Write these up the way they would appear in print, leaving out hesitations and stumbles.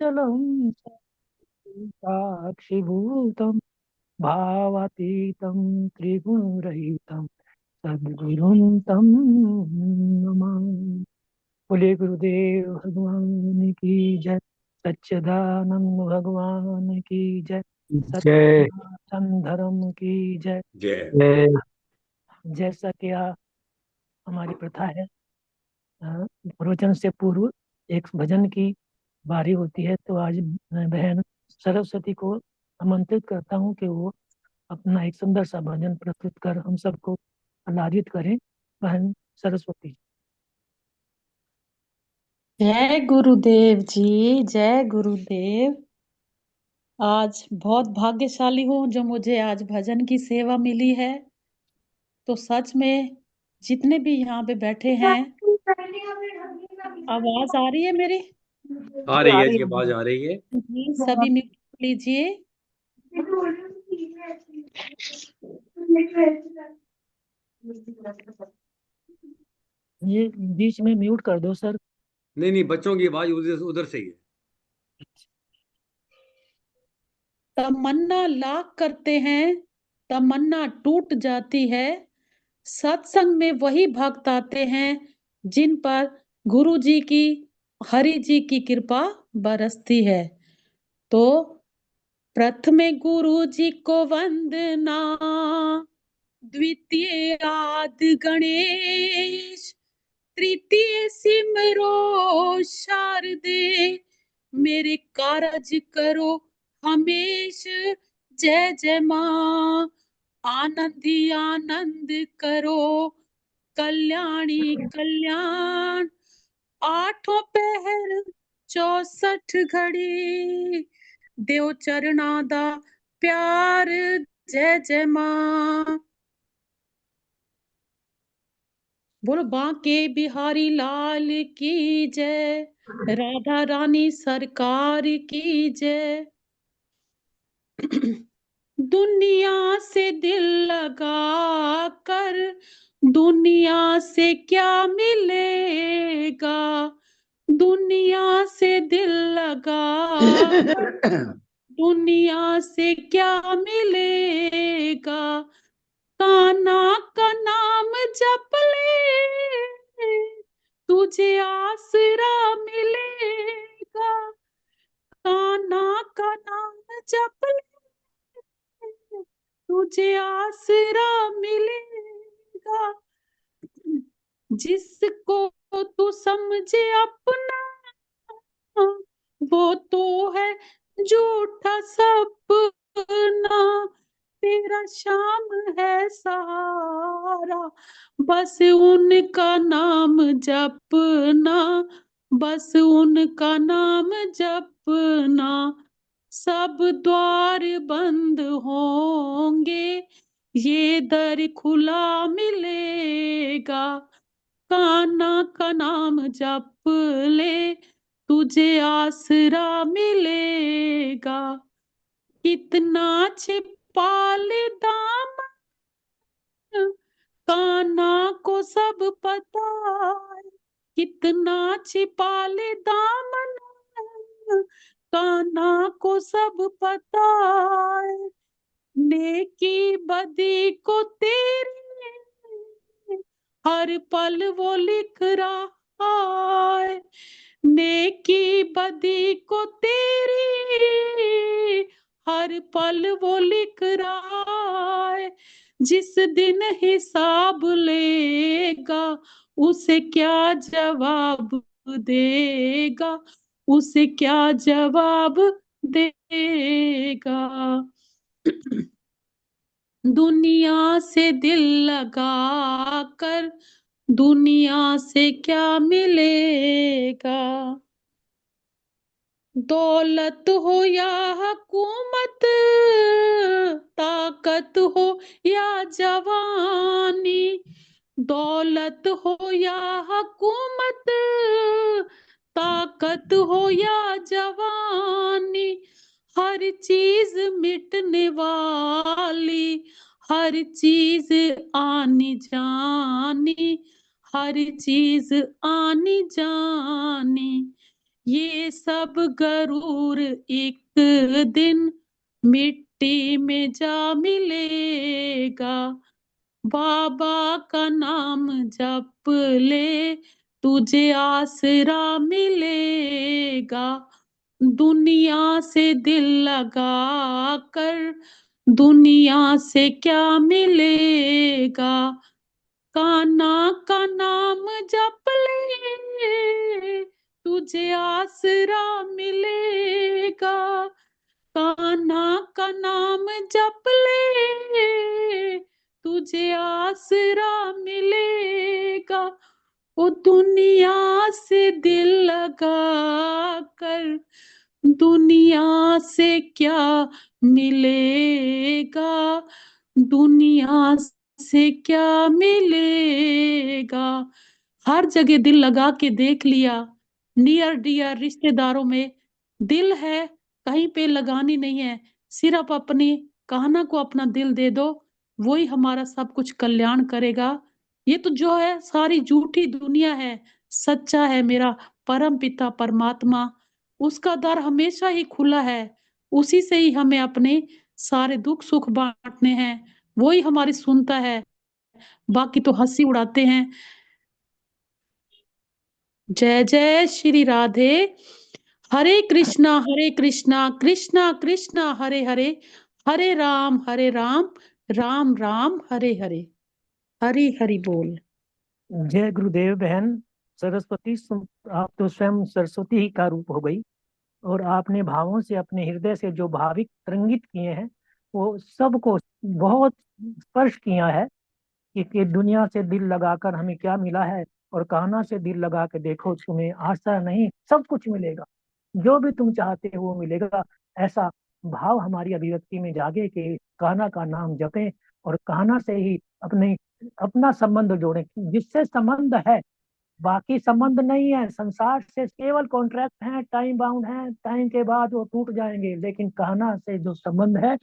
चलम साक्षिभूतम भावातीतं त्रिगुणरहितं सद्गुरुं तं नमामि। बोलिए गुरुदेव भगवान की जय। सच्चिदानंद भगवान की जय। जय सनातन धर्म की जय। जय। जय। जैसा कि हमारी प्रथा है, प्रवचन से पूर्व एक भजन की बारी होती है, तो आज मैं बहन सरस्वती को आमंत्रित करता हूँ कि वो अपना एक सुंदर सा भजन प्रस्तुत कर हम सबको आह्लादित करें। बहन सरस्वती। जय गुरुदेव जी। जय गुरुदेव। आज बहुत भाग्यशाली हूँ जो मुझे आज भजन की सेवा मिली है। तो सच में जितने भी यहाँ पे बैठे हैं, आवाज आ रही है मेरी? आ जी रही आ है रही जी, आवाज आ रही है। जी, सभी म्यूट लीजिए। है। ये बीच में म्यूट कर दो सर। नहीं नहीं, बच्चों की आवाज उधर उधर से ही है। तमन्ना लाख करते हैं, तमन्ना टूट जाती है। सत्संग में वही भक्त आते हैं जिन पर गुरु जी की, हरि जी की कृपा बरसती है। तो प्रथमे गुरु जी को वंदना, द्वितीय आदि गणेश, तृतीय सिमरो शारदे, मेरे कारज करो हमेश। जय जय माँ, आनंद ही आनंद करो, कल्याणी कल्याण। आठों पहर 64 घड़ी, देव चरणा दा प्यार। जय जय माँ। बोलो बांके बिहारी लाल की जय, राधा रानी सरकार की जय। दुनिया से दिल लगा कर, दुनिया से क्या मिलेगा? दुनिया से दिल लगा कर, दुनिया से क्या मिलेगा? कान्हा का नाम जप ले, तुझे आसरा मिलेगा। कान्हा का नाम जप ले, तुझे आसरा मिलेगा। जिसको तू समझे अपना, वो तो है झूठा सपना। तेरा शाम है सहारा, बस उनका नाम जपना, बस उनका नाम जपना। सब द्वार बंद होंगे, ये दर खुला मिलेगा। कान्हा का नाम जप ले, तुझे आसरा मिलेगा। कितना छिपा ले दामन, कान्हा को सब पता है। कितना छिपा ले दामन, कान्हा को सब पता है। नेकी बदी को तेरी, हर पल वो लिख रहा है। नेकी बदी को तेरी, हर पल वो लिख रहा है। जिस दिन हिसाब लेगा, उसे क्या जवाब देगा? उसे क्या जवाब देगा? दुनिया से दिल लगा कर, दुनिया से क्या मिलेगा? दौलत हो या हुकूमत, ताकत हो या जवानी, दौलत हो या हुकूमत, ताकत हो या जवानी, हर चीज मिटने वाली, हर चीज आनी जानी, हर चीज आनी जानी। ये सब गरूर एक दिन मिट्टी में जा मिलेगा। बाबा का नाम जप ले, तुझे आसरा मिलेगा। दुनिया से दिल लगा कर, दुनिया से क्या मिलेगा। कान्हा का नाम जप ले, तुझे आसरा मिलेगा। कान्हा का नाम जप ले, तुझे आसरा मिलेगा। वो दुनिया से दिल लगा कर, दुनिया से क्या मिलेगा। दुनिया से क्या मिलेगा। हर जगह दिल लगा के देख लिया, नियर डियर रिश्तेदारों में दिल है, कहीं पे लगानी नहीं है। सिर्फ अपनी कान्हा को अपना दिल दे दो, वही हमारा सब कुछ कल्याण करेगा। ये तो जो है सारी झूठी दुनिया है, सच्चा है मेरा परम पिता परमात्मा। उसका दर हमेशा ही खुला है, उसी से ही हमें अपने सारे दुख सुख बांटने हैं। वही हमारी सुनता है, बाकी तो हंसी उड़ाते हैं। जय जय श्री राधे। हरे कृष्णा कृष्णा कृष्णा हरे हरे, हरे राम राम राम हरे हरे। हरि हरि बोल। जय गुरुदेव बहन। सरस्वती आप तो स्वयं सरस्वती ही का रूप हो गई, और आपने भावों से अपने हृदय से जो भाविक तरंगित किए हैं वो सबको बहुत स्पर्श किया है कि दुनिया से दिल लगाकर हमें क्या मिला है, और कान्हा से दिल लगा के देखो, तुम्हें आशा नहीं सब कुछ मिलेगा, जो भी तुम चाहते हो वो मिलेगा। ऐसा भाव हमारी अभिव्यक्ति में जागे कि कान्हा का नाम जपें और कान्हा से ही अपने अपना संबंध जोड़ें, जिससे संबंध है, बाकी संबंध नहीं है। संसार से केवल कॉन्ट्रैक्ट है, टाइम बाउंड है, टाइम के बाद वो टूट जाएंगे, लेकिन कान्हा से जो संबंध है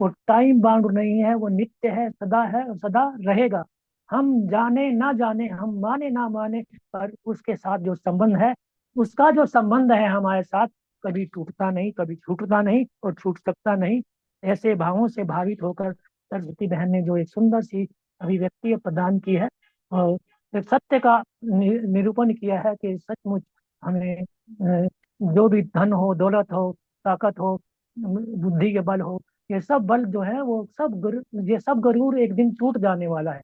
वो टाइम बाउंड नहीं है, वो नित्य है, सदा है और सदा रहेगा। हम जाने ना जाने, हम माने ना माने, पर उसके साथ जो संबंध है, उसका जो संबंध है हमारे साथ, कभी टूटता नहीं, कभी छूटता नहीं और छूट सकता नहीं। ऐसे भावों से भावित होकर सरस्वती बहन ने जो एक सुंदर सी अभिव्यक्ति प्रदान की है, और सत्य का निरूपण किया है कि सचमुच हमें जो भी धन हो, दौलत हो, ताकत हो, बुद्धि के बल हो, ये सब बल जो है वो सब ये सब गरूर एक दिन टूट जाने वाला है।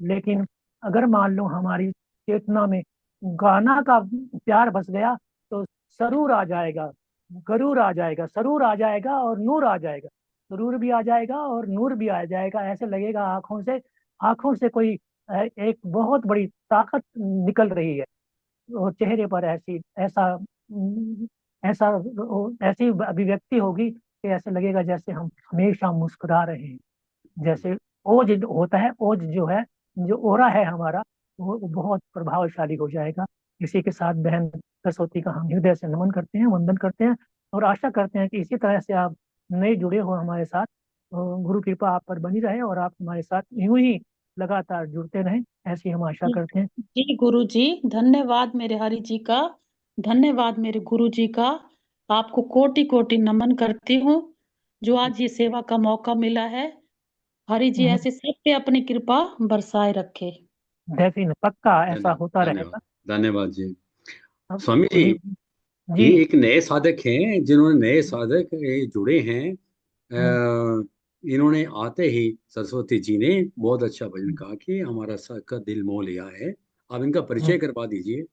लेकिन अगर मान लो हमारी चेतना में गाना का प्यार बस गया, तो सरूर आ जाएगा, गरूर आ जाएगा, सरूर आ जाएगा और नूर आ जाएगा। सरूर भी आ जाएगा और नूर भी आ जाएगा। ऐसे लगेगा आंखों से कोई एक बहुत बड़ी ताकत निकल रही है, और चेहरे पर ऐसी अभिव्यक्ति होगी कि ऐसे लगेगा जैसे हम हमेशा मुस्कुरा रहे हैं। जैसे ओज होता है, ओज जो है, जो ओरा है हमारा, वो बहुत प्रभावशाली हो जाएगा। इसी के साथ बहन सरस्वती का हम हृदय से नमन करते हैं, वंदन करते हैं, और आशा करते हैं कि इसी तरह से आप नए जुड़े हो हमारे साथ। गुरु कृपा आप पर बनी रहे और आप हमारे साथ यूं ही लगातार जुड़ते रहें, ऐसी हम आशा करते हैं। जी गुरु जी, धन्यवाद मेरे हरि जी का, धन्यवाद मेरे गुरु जी का। आपको कोटि कोटि नमन करती हूँ, जो आज ये सेवा का मौका मिला है। हरि जी ऐसे सब पे अपनी कृपा बरसाए रखे। डेफिनेट पक्का ऐसा धन्यवाद होता धन्यवाद रहेगा। धन्यवाद जी। अब स्वामी जी, अभी ये जी। एक नए साधक हैं जिन्होंने नए साधक जुड़े हैं। हम्म, इन्होंने आते ही सरस्वती जी ने बहुत अच्छा भजन कहा कि हमारा सबका दिल मोह लिया है। आप इनका हम्म, परिचय करवा दीजिए।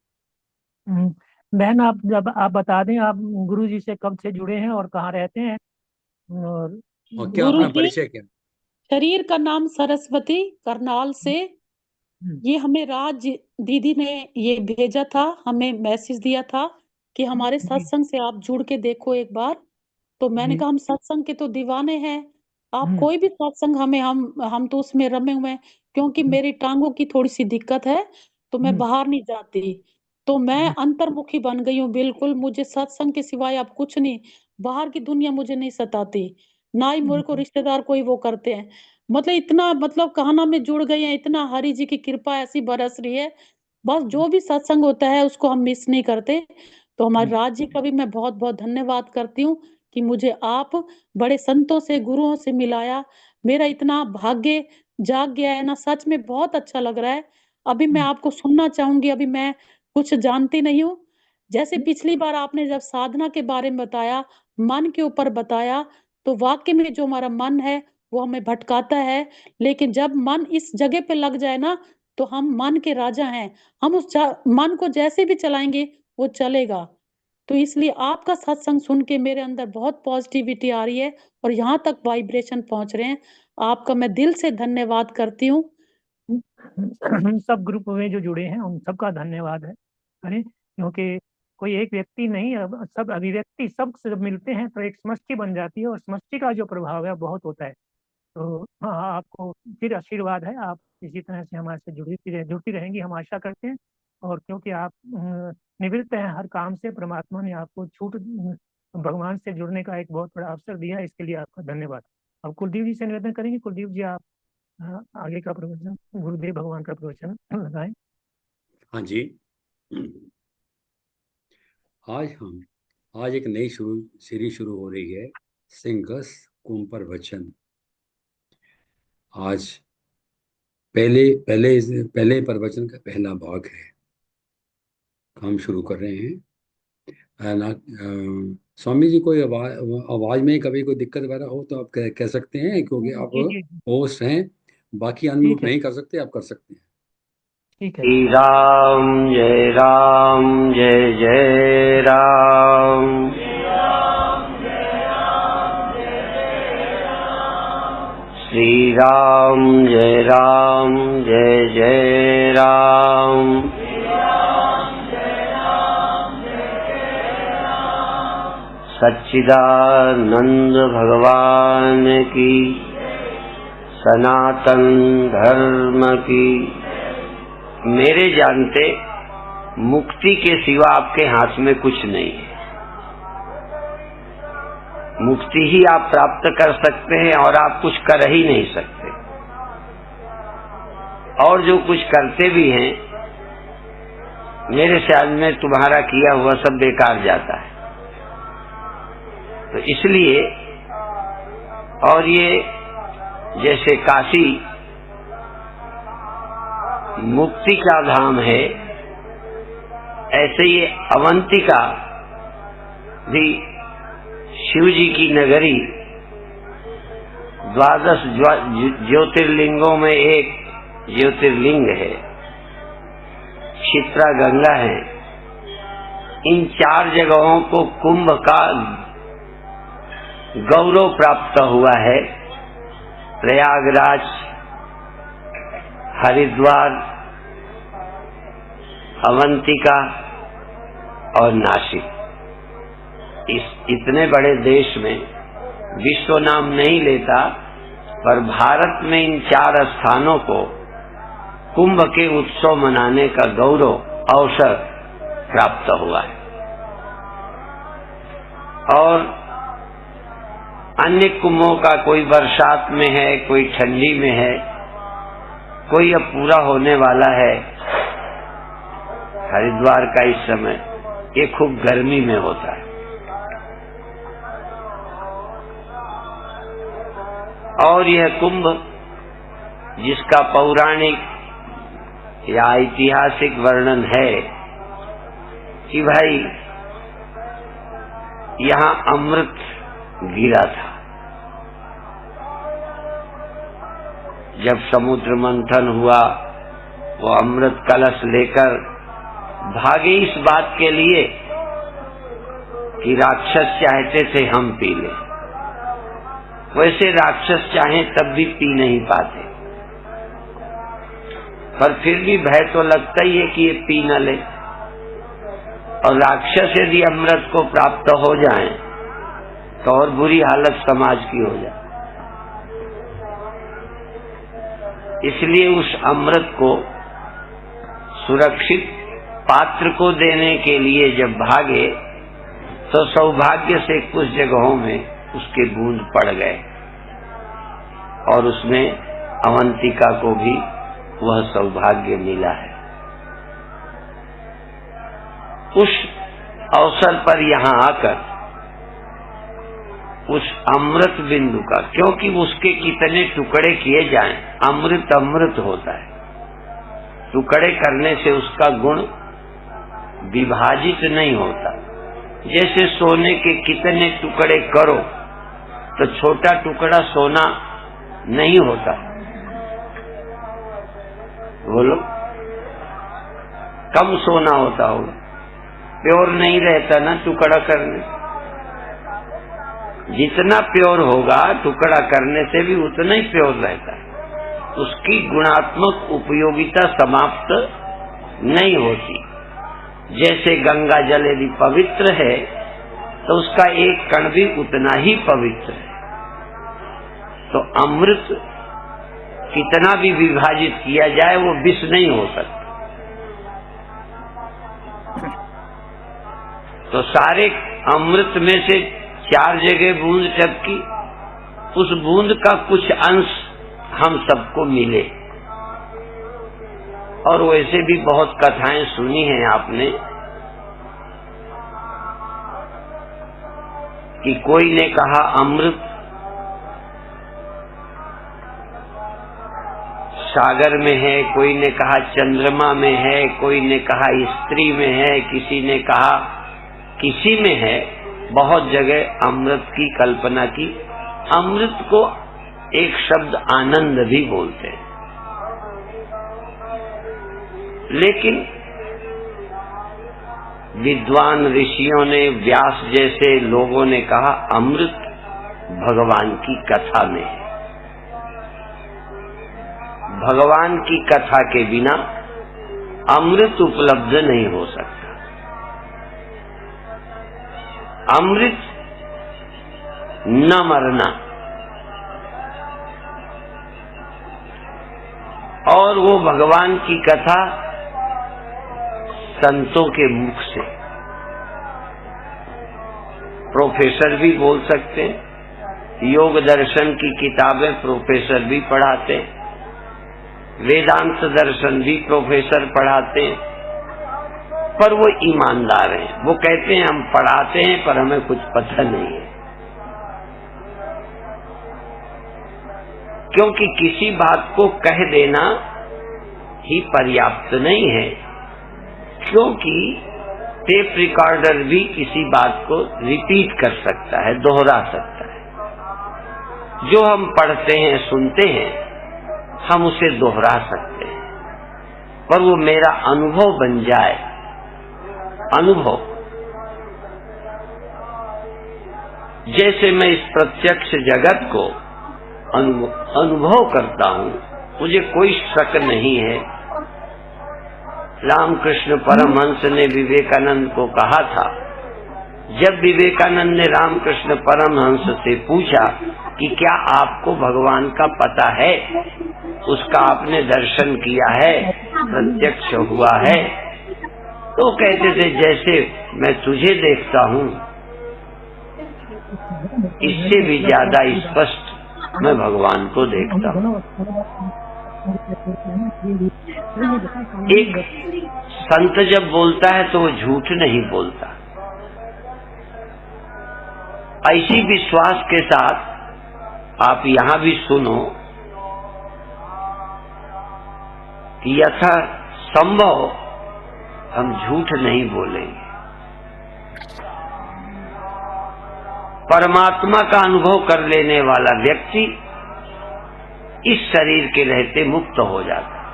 बहन आप जब आप बता दें, आप गुरु जी से कब से जुड़े हैं और कहाँ रहते हैं, और और क्या गुरु अपना जी, परिचय क्या? शरीर का नाम सरस्वती, करनाल से। हम्म, ये हमें राज दीदी ने ये भेजा था, हमें मैसेज दिया था कि हमारे जी सत्संग से आप जुड़ के देखो एक बार। तो मैंने जी। कहा हम सत्संग के तो दीवाने हैं, आप हम्म, कोई भी सत्संग हमें, हम तो उसमें रमे हुए हैं। क्योंकि हम्म, मेरी टांगों की थोड़ी सी दिक्कत है, तो मैं हम्म, बाहर नहीं जाती। तो मैं हम्म, अंतर्मुखी बन गई हूँ बिल्कुल। मुझे सत्संग के सिवाय अब कुछ नहीं, बाहर की दुनिया मुझे नहीं सताती, ना ही मेरे को हम्म, रिश्तेदार कोई वो करते हैं। मतलब इतना, मतलब कहना में जुड़ गए हैं, इतना हरि जी की कृपा ऐसी बरस रही है। बस जो भी सत्संग होता है उसको हम मिस नहीं करते। तो हमारे राज जी का भी मैं बहुत बहुत धन्यवाद करती हूँ कि मुझे आप बड़े संतों से, गुरुओं से मिलाया। मेरा इतना भाग्य जाग गया है ना, सच में बहुत अच्छा लग रहा है। अभी मैं आपको सुनना चाहूंगी, अभी मैं कुछ जानती नहीं हूँ। जैसे पिछली बार आपने जब साधना के बारे में बताया, मन के ऊपर बताया, तो वाकई में जो हमारा मन है वो हमें भटकाता है, लेकिन जब मन इस जगह पे लग जाए ना, तो हम मन के राजा हैं। हम उस मन को जैसे भी चलाएंगे वो चलेगा। तो इसलिए आपका सत्संग सुन के मेरे अंदर बहुत पॉजिटिविटी आ रही है और यहाँ तक वाइब्रेशन पहुंच रहे हैं। आपका मैं दिल से धन्यवाद करती हूँ। सब ग्रुप में जो जुड़े हैं उन सबका धन्यवाद है, अरे क्योंकि कोई एक व्यक्ति नहीं, अब सब अभिव्यक्ति सब मिलते हैं तो एक समष्टि बन जाती है, और समष्टि का जो प्रभाव है बहुत होता है। तो हाँ, आपको फिर आशीर्वाद है, आप इसी तरह से हमारे से जुड़ती रहेंगी, हम आशा करते हैं। और क्योंकि आप निवृत्त हैं हर काम से, परमात्मा ने आपको भगवान से जुड़ने का एक बहुत बड़ा अवसर दिया है, इसके लिए आपका धन्यवाद। अब कुलदीप जी से निवेदन करेंगे, कुलदीप जी आप आगे का प्रवचन, गुरुदेव भगवान का प्रवचन लगाएं। हाँ जी। आज एक नई सीरीज शुरू हो रही है, सिंगस कुंभ पर वचन। आज पहले प्रवचन का पहला भाग है, हम शुरू कर रहे हैं। स्वामी जी, कोई आवाज में कभी कोई दिक्कत वगैरह हो तो आप कह सकते हैं, क्योंकि आप जी जी होस्ट हैं, बाकी ठीक अनम्यूट है, नहीं कर सकते, आप कर सकते हैं। ठीक है। श्री राम जय जय राम। श्री राम जय जय राम। सच्चिदानंद भगवान की, सनातन धर्म की। मेरे जानते मुक्ति के सिवा आपके हाथ में कुछ नहीं है। मुक्ति ही आप प्राप्त कर सकते हैं और आप कुछ कर ही नहीं सकते। और जो कुछ करते भी हैं, मेरे ख्याल में तुम्हारा किया हुआ सब बेकार जाता है। तो इसलिए, और ये जैसे काशी मुक्ति का धाम है, ऐसे ये अवंतिका भी शिव जी की नगरी, 12 ज्योतिर्लिंगों में एक ज्योतिर्लिंग है, क्षिप्रा गंगा है। इन 4 जगहों को कुंभ का गौरव प्राप्त हुआ है। प्रयागराज, हरिद्वार, अवंतिका और नासिक। इस इतने बड़े देश में विश्व नाम नहीं लेता, पर भारत में इन 4 स्थानों को कुंभ के उत्सव मनाने का गौरव अवसर प्राप्त हुआ है। और अन्य कुंभों का कोई बरसात में है, कोई ठंडी में है, कोई अब पूरा होने वाला है। हरिद्वार का इस समय ये खूब गर्मी में होता है। और यह कुंभ, जिसका पौराणिक या ऐतिहासिक वर्णन है कि भाई यहाँ अमृत गिरा था। जब समुद्र मंथन हुआ, वो अमृत कलश लेकर भागे इस बात के लिए कि राक्षस चाहते थे हम पी लें। वैसे राक्षस चाहे तब भी पी नहीं पाते, पर फिर भी भय तो लगता ही है कि ये पी न ले। और राक्षस यदि अमृत को प्राप्त हो जाएं, तो और बुरी हालत समाज की हो जाए। इसलिए उस अमृत को सुरक्षित पात्र को देने के लिए जब भागे, तो सौभाग्य से कुछ जगहों में उसके बूंद पड़ गए, और उसमें अवंतिका को भी वह सौभाग्य मिला है। उस अवसर पर यहाँ आकर उस अमृत बिंदु का, क्योंकि उसके कितने टुकड़े किए जाएं, अमृत अमृत होता है। टुकड़े करने से उसका गुण विभाजित नहीं होता। जैसे सोने के कितने टुकड़े करो तो छोटा टुकड़ा सोना नहीं होता। बोलो, कम सोना होता होगा, प्योर नहीं रहता ना टुकड़ा करने। जितना प्योर होगा टुकड़ा करने से भी उतना ही प्योर रहता है। उसकी गुणात्मक उपयोगिता समाप्त नहीं होती। जैसे गंगा जल यदि पवित्र है तो उसका एक कण भी उतना ही पवित्र है। तो अमृत कितना भी विभाजित किया जाए वो विष नहीं हो सकता। तो सारे अमृत में से 4 जगह बूंद टपकी, उस बूंद का कुछ अंश हम सबको मिले। और वैसे भी बहुत कथाएं सुनी हैं आपने कि कोई ने कहा अमृत सागर में है, कोई ने कहा चंद्रमा में है, कोई ने कहा स्त्री में है, किसी ने कहा किसी में है। बहुत जगह अमृत की कल्पना की। अमृत को एक शब्द आनंद भी बोलते हैं, लेकिन विद्वान ऋषियों ने, व्यास जैसे लोगों ने कहा अमृत भगवान की कथा में है। भगवान की कथा के बिना अमृत उपलब्ध नहीं हो सकता। अमृत न मरना, और वो भगवान की कथा संतों के मुख से। प्रोफेसर भी बोल सकते हैं, योग दर्शन की किताबें प्रोफेसर भी पढ़ाते हैं, वेदांत दर्शन भी प्रोफेसर पढ़ाते हैं, पर वो ईमानदार हैं। वो कहते हैं हम पढ़ाते हैं पर हमें कुछ पता नहीं है, क्योंकि किसी बात को कह देना ही पर्याप्त नहीं है, क्योंकि टेप रिकॉर्डर भी किसी बात को रिपीट कर सकता है, दोहरा सकता है। जो हम पढ़ते हैं, सुनते हैं, हम उसे दोहरा सकते हैं, पर वो मेरा अनुभव बन जाए। अनुभव, जैसे मैं इस प्रत्यक्ष जगत को अनुभव करता हूँ, मुझे कोई शक नहीं है। रामकृष्ण परमहंस ने विवेकानंद को कहा था, जब विवेकानंद ने रामकृष्ण परमहंस से पूछा कि क्या आपको भगवान का पता है, उसका आपने दर्शन किया है, प्रत्यक्ष हुआ है, तो कहते थे जैसे मैं तुझे देखता हूँ इससे भी ज्यादा स्पष्ट मैं भगवान को देखता हूँ। एक संत जब बोलता है तो वो झूठ नहीं बोलता। ऐसी विश्वास के साथ आप यहाँ भी सुनो कि यथा संभव हम झूठ नहीं बोलेंगे। परमात्मा का अनुभव कर लेने वाला व्यक्ति इस शरीर के रहते मुक्त हो जाता है।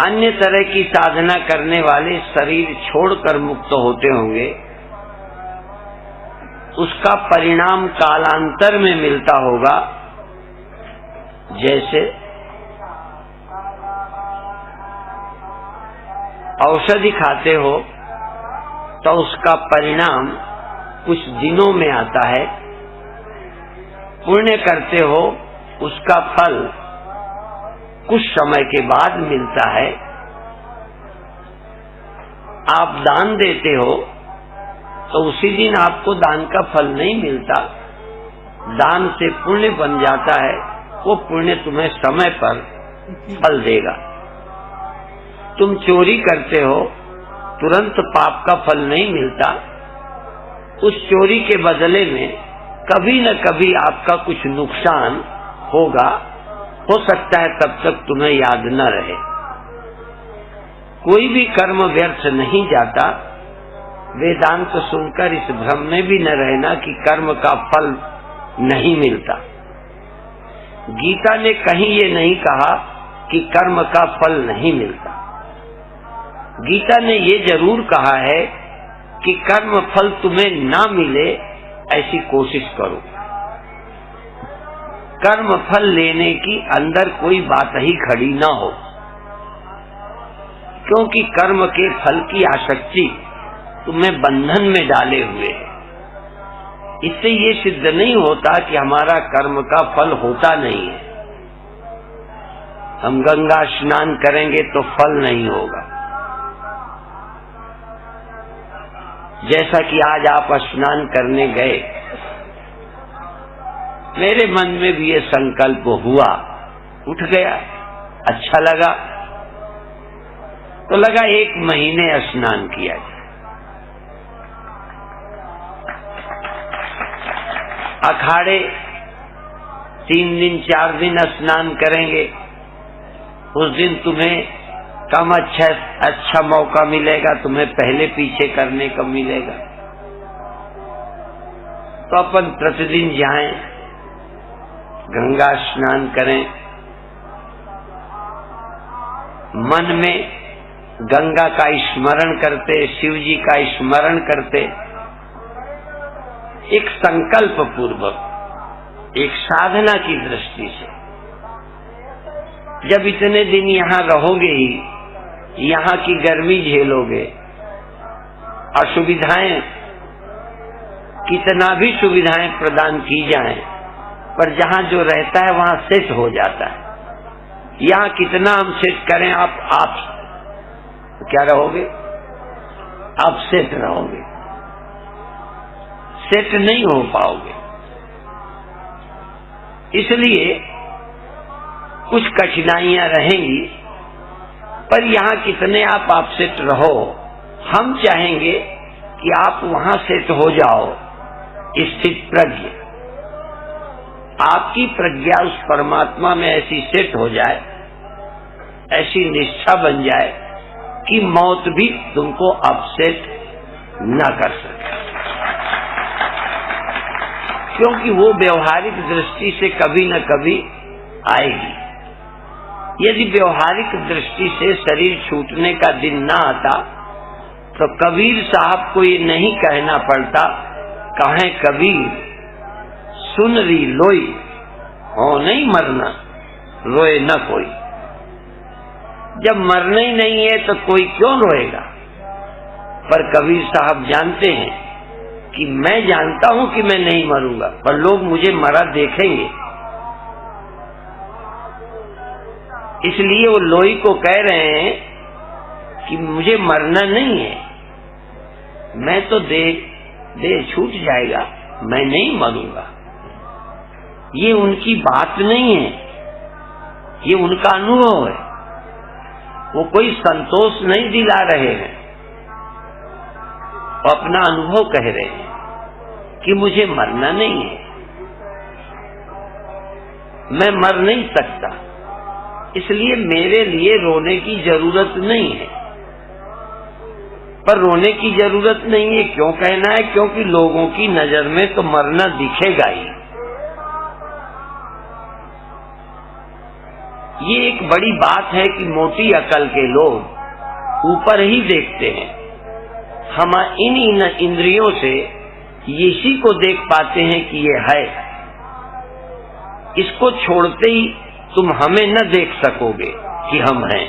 अन्य तरह की साधना करने वाले शरीर छोड़कर मुक्त होते होंगे, उसका परिणाम कालांतर में मिलता होगा। जैसे औषधि खाते हो तो उसका परिणाम कुछ दिनों में आता है, पुण्य करते हो उसका फल कुछ समय के बाद मिलता है। आप दान देते हो तो उसी दिन आपको दान का फल नहीं मिलता, दान से पुण्य बन जाता है, वो पुण्य तुम्हें समय पर फल देगा। तुम चोरी करते हो, तुरंत पाप का फल नहीं मिलता। उस चोरी के बदले में कभी न कभी आपका कुछ नुकसान होगा, हो सकता है तब तक तुम्हें याद न रहे। कोई भी कर्म व्यर्थ नहीं जाता। वेदांत सुनकर इस भ्रम में भी न रहना कि कर्म का फल नहीं मिलता। गीता ने कहीं ये नहीं कहा कि कर्म का फल नहीं मिलता। गीता ने ये जरूर कहा है कि कर्म फल तुम्हें ना मिले ऐसी कोशिश करो। कर्म फल लेने की अंदर कोई बात ही खड़ी ना हो, क्योंकि कर्म के फल की आसक्ति तुम्हें बंधन में डाले हुए है। इससे ये सिद्ध नहीं होता कि हमारा कर्म का फल होता नहीं है। हम गंगा स्नान करेंगे तो फल नहीं होगा। जैसा कि आज आप स्नान करने गए, मेरे मन में भी ये संकल्प हुआ, उठ गया, अच्छा लगा, तो लगा 1 महीने स्नान किया जाए। अखाड़े 3 दिन 4 दिन स्नान करेंगे, उस दिन तुम्हें कम अच्छा मौका मिलेगा, तुम्हें पहले पीछे करने का मिलेगा। तो अपन प्रतिदिन जाएं, गंगा स्नान करें, मन में गंगा का स्मरण करते, शिव जी का स्मरण करते, एक संकल्प पूर्वक, एक साधना की दृष्टि से। जब इतने दिन यहाँ रहोगे ही, यहाँ की गर्मी झेलोगे, असुविधाएं, कितना भी सुविधाएं प्रदान की जाएं, पर जहाँ जो रहता है वहाँ सेट हो जाता है। यहाँ कितना हम सेट करें, आप तो क्या रहोगे? आप सेट रहोगे, सेट नहीं हो पाओगे। इसलिए कुछ कठिनाइयां रहेंगी, पर यहाँ कितने आप सेट रहो। हम चाहेंगे कि आप वहां सेट हो जाओ, स्थित प्रज्ञ। आपकी प्रज्ञा उस परमात्मा में ऐसी सेट हो जाए, ऐसी निष्ठा बन जाए कि मौत भी तुमको अपसेट न कर सके, क्योंकि वो व्यवहारिक दृष्टि से कभी न कभी आएगी। यदि व्यवहारिक दृष्टि से शरीर छूटने का दिन ना आता तो कबीर साहब को ये नहीं कहना पड़ता, कहें कबीर सुन री लोई, हो नहीं मरना, रोए न कोई। जब मरना ही नहीं है तो कोई क्यों रोएगा? पर कबीर साहब जानते हैं कि मैं जानता हूं कि मैं नहीं मरूंगा, पर लोग मुझे मरा देखेंगे। इसलिए वो लोई को कह रहे हैं कि मुझे मरना नहीं है, मैं तो देह छूट जाएगा, मैं नहीं मरूंगा। ये उनकी बात नहीं है, ये उनका अनुभव है। वो कोई संतोष नहीं दिला रहे हैं, वो अपना अनुभव कह रहे हैं कि मुझे मरना नहीं है, मैं मर नहीं सकता, इसलिए मेरे लिए रोने की जरूरत नहीं है। पर रोने की जरूरत नहीं है क्यों कहना है? क्योंकि लोगों की नजर में तो मरना दिखेगा ही। ये एक बड़ी बात है कि मोटी अकल के लोग ऊपर ही देखते हैं। हम इन इंद्रियों से इसी को देख पाते हैं कि ये है। इसको छोड़ते ही तुम हमें न देख सकोगे कि हम हैं।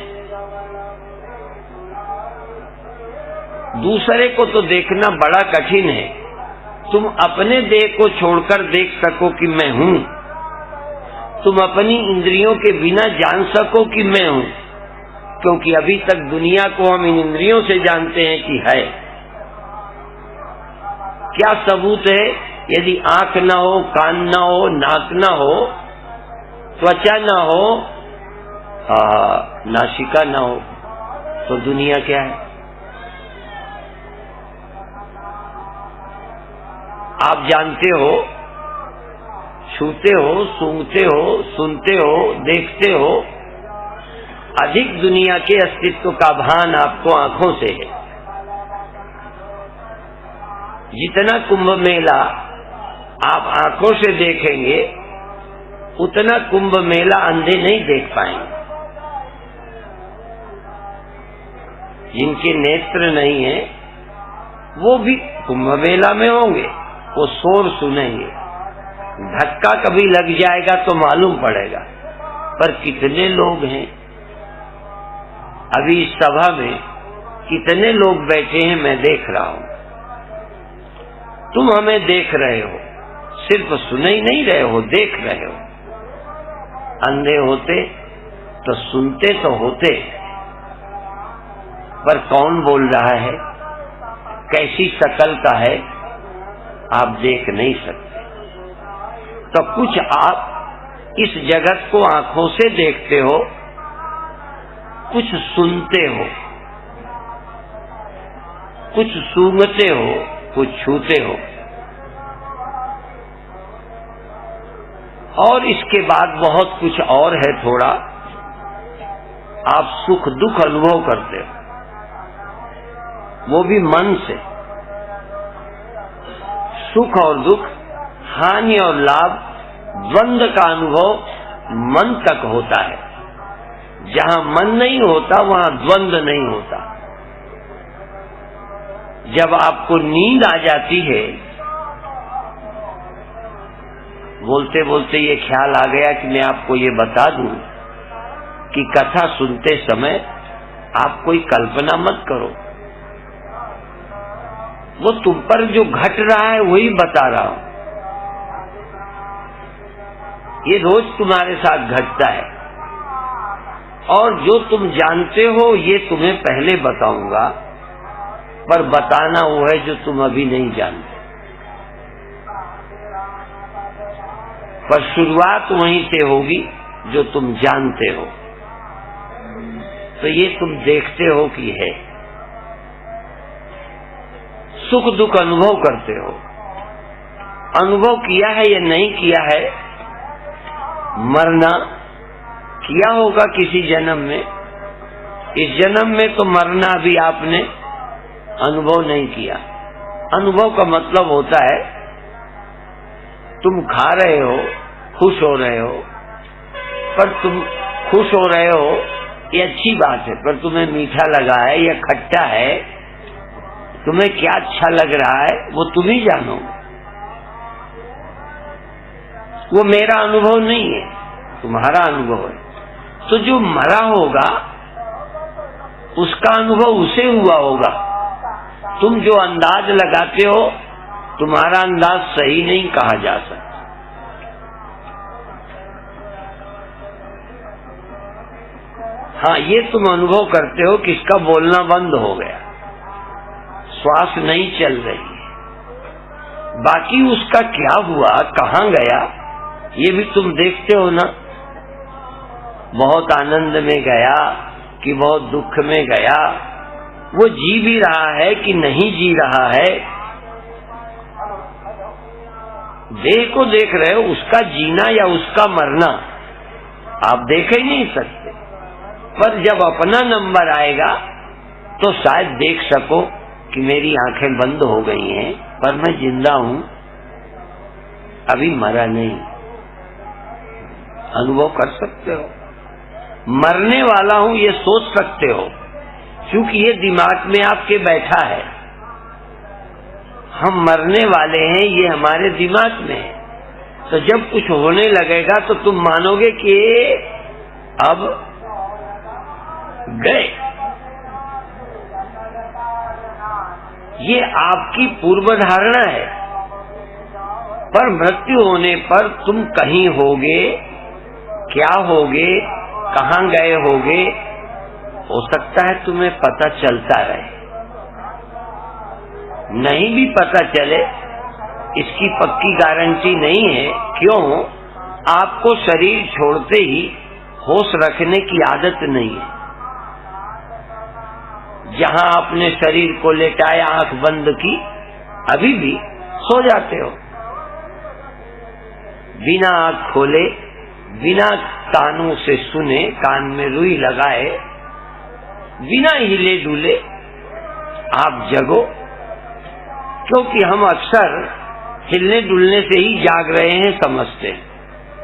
दूसरे को तो देखना बड़ा कठिन है, तुम अपने देह को छोड़कर देख सको कि मैं हूं। तुम अपनी इंद्रियों के बिना जान सको कि मैं हूं, क्योंकि अभी तक दुनिया को हम इन इंद्रियों से जानते हैं कि है। क्या सबूत है? यदि आंख ना हो, कान ना हो, नाक ना हो, त्वचा ना हो, नासिका ना हो, तो दुनिया क्या है? आप जानते हो, छूते हो, सूंघते हो, सुनते हो, देखते हो, अधिक दुनिया के अस्तित्व का भान आपको आंखों से है। जितना कुंभ मेला आप आंखों से देखेंगे, उतना कुंभ मेला अंधे नहीं देख पाएंगे। जिनके नेत्र नहीं है वो भी कुंभ मेला में होंगे, वो शोर सुनेंगे। धक्का कभी लग जाएगा तो मालूम पड़ेगा। पर कितने लोग हैं अभी इस सभा में, कितने लोग बैठे हैं, मैं देख रहा हूं। तुम हमें देख रहे हो, सिर्फ सुने ही नहीं रहे हो, देख रहे हो। अंधे होते तो सुनते तो होते, पर कौन बोल रहा है, कैसी शक्ल का है, आप देख नहीं सकते। तो कुछ आप इस जगत को आंखों से देखते हो, कुछ सुनते हो, कुछ सूंघते हो, कुछ छूते हो, और इसके बाद बहुत कुछ और है। थोड़ा आप सुख दुख अनुभव करते हो, वो भी मन से। सुख और दुख, हानि और लाभ, द्वंद्व का अनुभव मन तक होता है। जहां मन नहीं होता वहां द्वंद्व नहीं होता। जब आपको नींद आ जाती है, बोलते बोलते ये ख्याल आ गया कि मैं आपको ये बता दूं कि कथा सुनते समय आप कोई कल्पना मत करो। वो तुम पर जो घट रहा है वही बता रहा हूं। ये रोज तुम्हारे साथ घटता है, और जो तुम जानते हो ये तुम्हें पहले बताऊंगा, पर बताना वो है जो तुम अभी नहीं जानते। पर शुरुआत वहीं से होगी जो तुम जानते हो। तो ये तुम देखते हो कि है। सुख दुख अनुभव करते हो। अनुभव किया है या नहीं किया है, मरना किया होगा किसी जन्म में। इस जन्म में तो मरना भी आपने अनुभव नहीं किया। अनुभव का मतलब होता है तुम खा रहे हो, खुश हो रहे हो, पर तुम खुश हो रहे हो ये अच्छी बात है, पर तुम्हें मीठा लगा है या खट्टा है, तुम्हें क्या अच्छा लग रहा है वो तुम ही जानो। वो मेरा अनुभव नहीं है, तुम्हारा अनुभव है। तो जो मरा होगा उसका अनुभव उसे हुआ होगा। तुम जो अंदाज लगाते हो, तुम्हारा अंदाज सही नहीं कहा जा सकता। हाँ, ये तुम अनुभव करते हो कि इसका बोलना बंद हो गया, श्वास नहीं चल रही है। बाकी उसका क्या हुआ, कहाँ गया, ये भी तुम देखते हो ना। बहुत आनंद में गया कि बहुत दुख में गया, वो जी भी रहा है कि नहीं जी रहा है। देह को देख रहे हो, उसका जीना या उसका मरना आप देख ही नहीं सकते। पर जब अपना नंबर आएगा तो शायद देख सको कि मेरी आंखें बंद हो गई हैं, पर मैं जिंदा हूं, अभी मरा नहीं। अनुभव कर सकते हो। मरने वाला हूं ये सोच सकते हो, क्योंकि ये दिमाग में आपके बैठा है। हम मरने वाले हैं ये हमारे दिमाग में है। तो जब कुछ होने लगेगा तो तुम मानोगे कि अब गए। ये आपकी पूर्व धारणा है। पर मृत्यु होने पर तुम कहीं होगे, क्या होगे, कहाँ गए होगे, हो सकता है तुम्हें पता चलता रहे, नहीं भी पता चले, इसकी पक्की गारंटी नहीं है। क्यों? आपको शरीर छोड़ते ही होश रखने की आदत नहीं है। जहां आपने शरीर को लेटाया, आंख बंद की, अभी भी सो जाते हो। बिना आंख खोले, बिना कानों से सुने, कान में रुई लगाए, बिना हिले डुले आप जगो। क्योंकि हम अक्सर हिलने डुलने से ही जाग रहे हैं समझते हैं।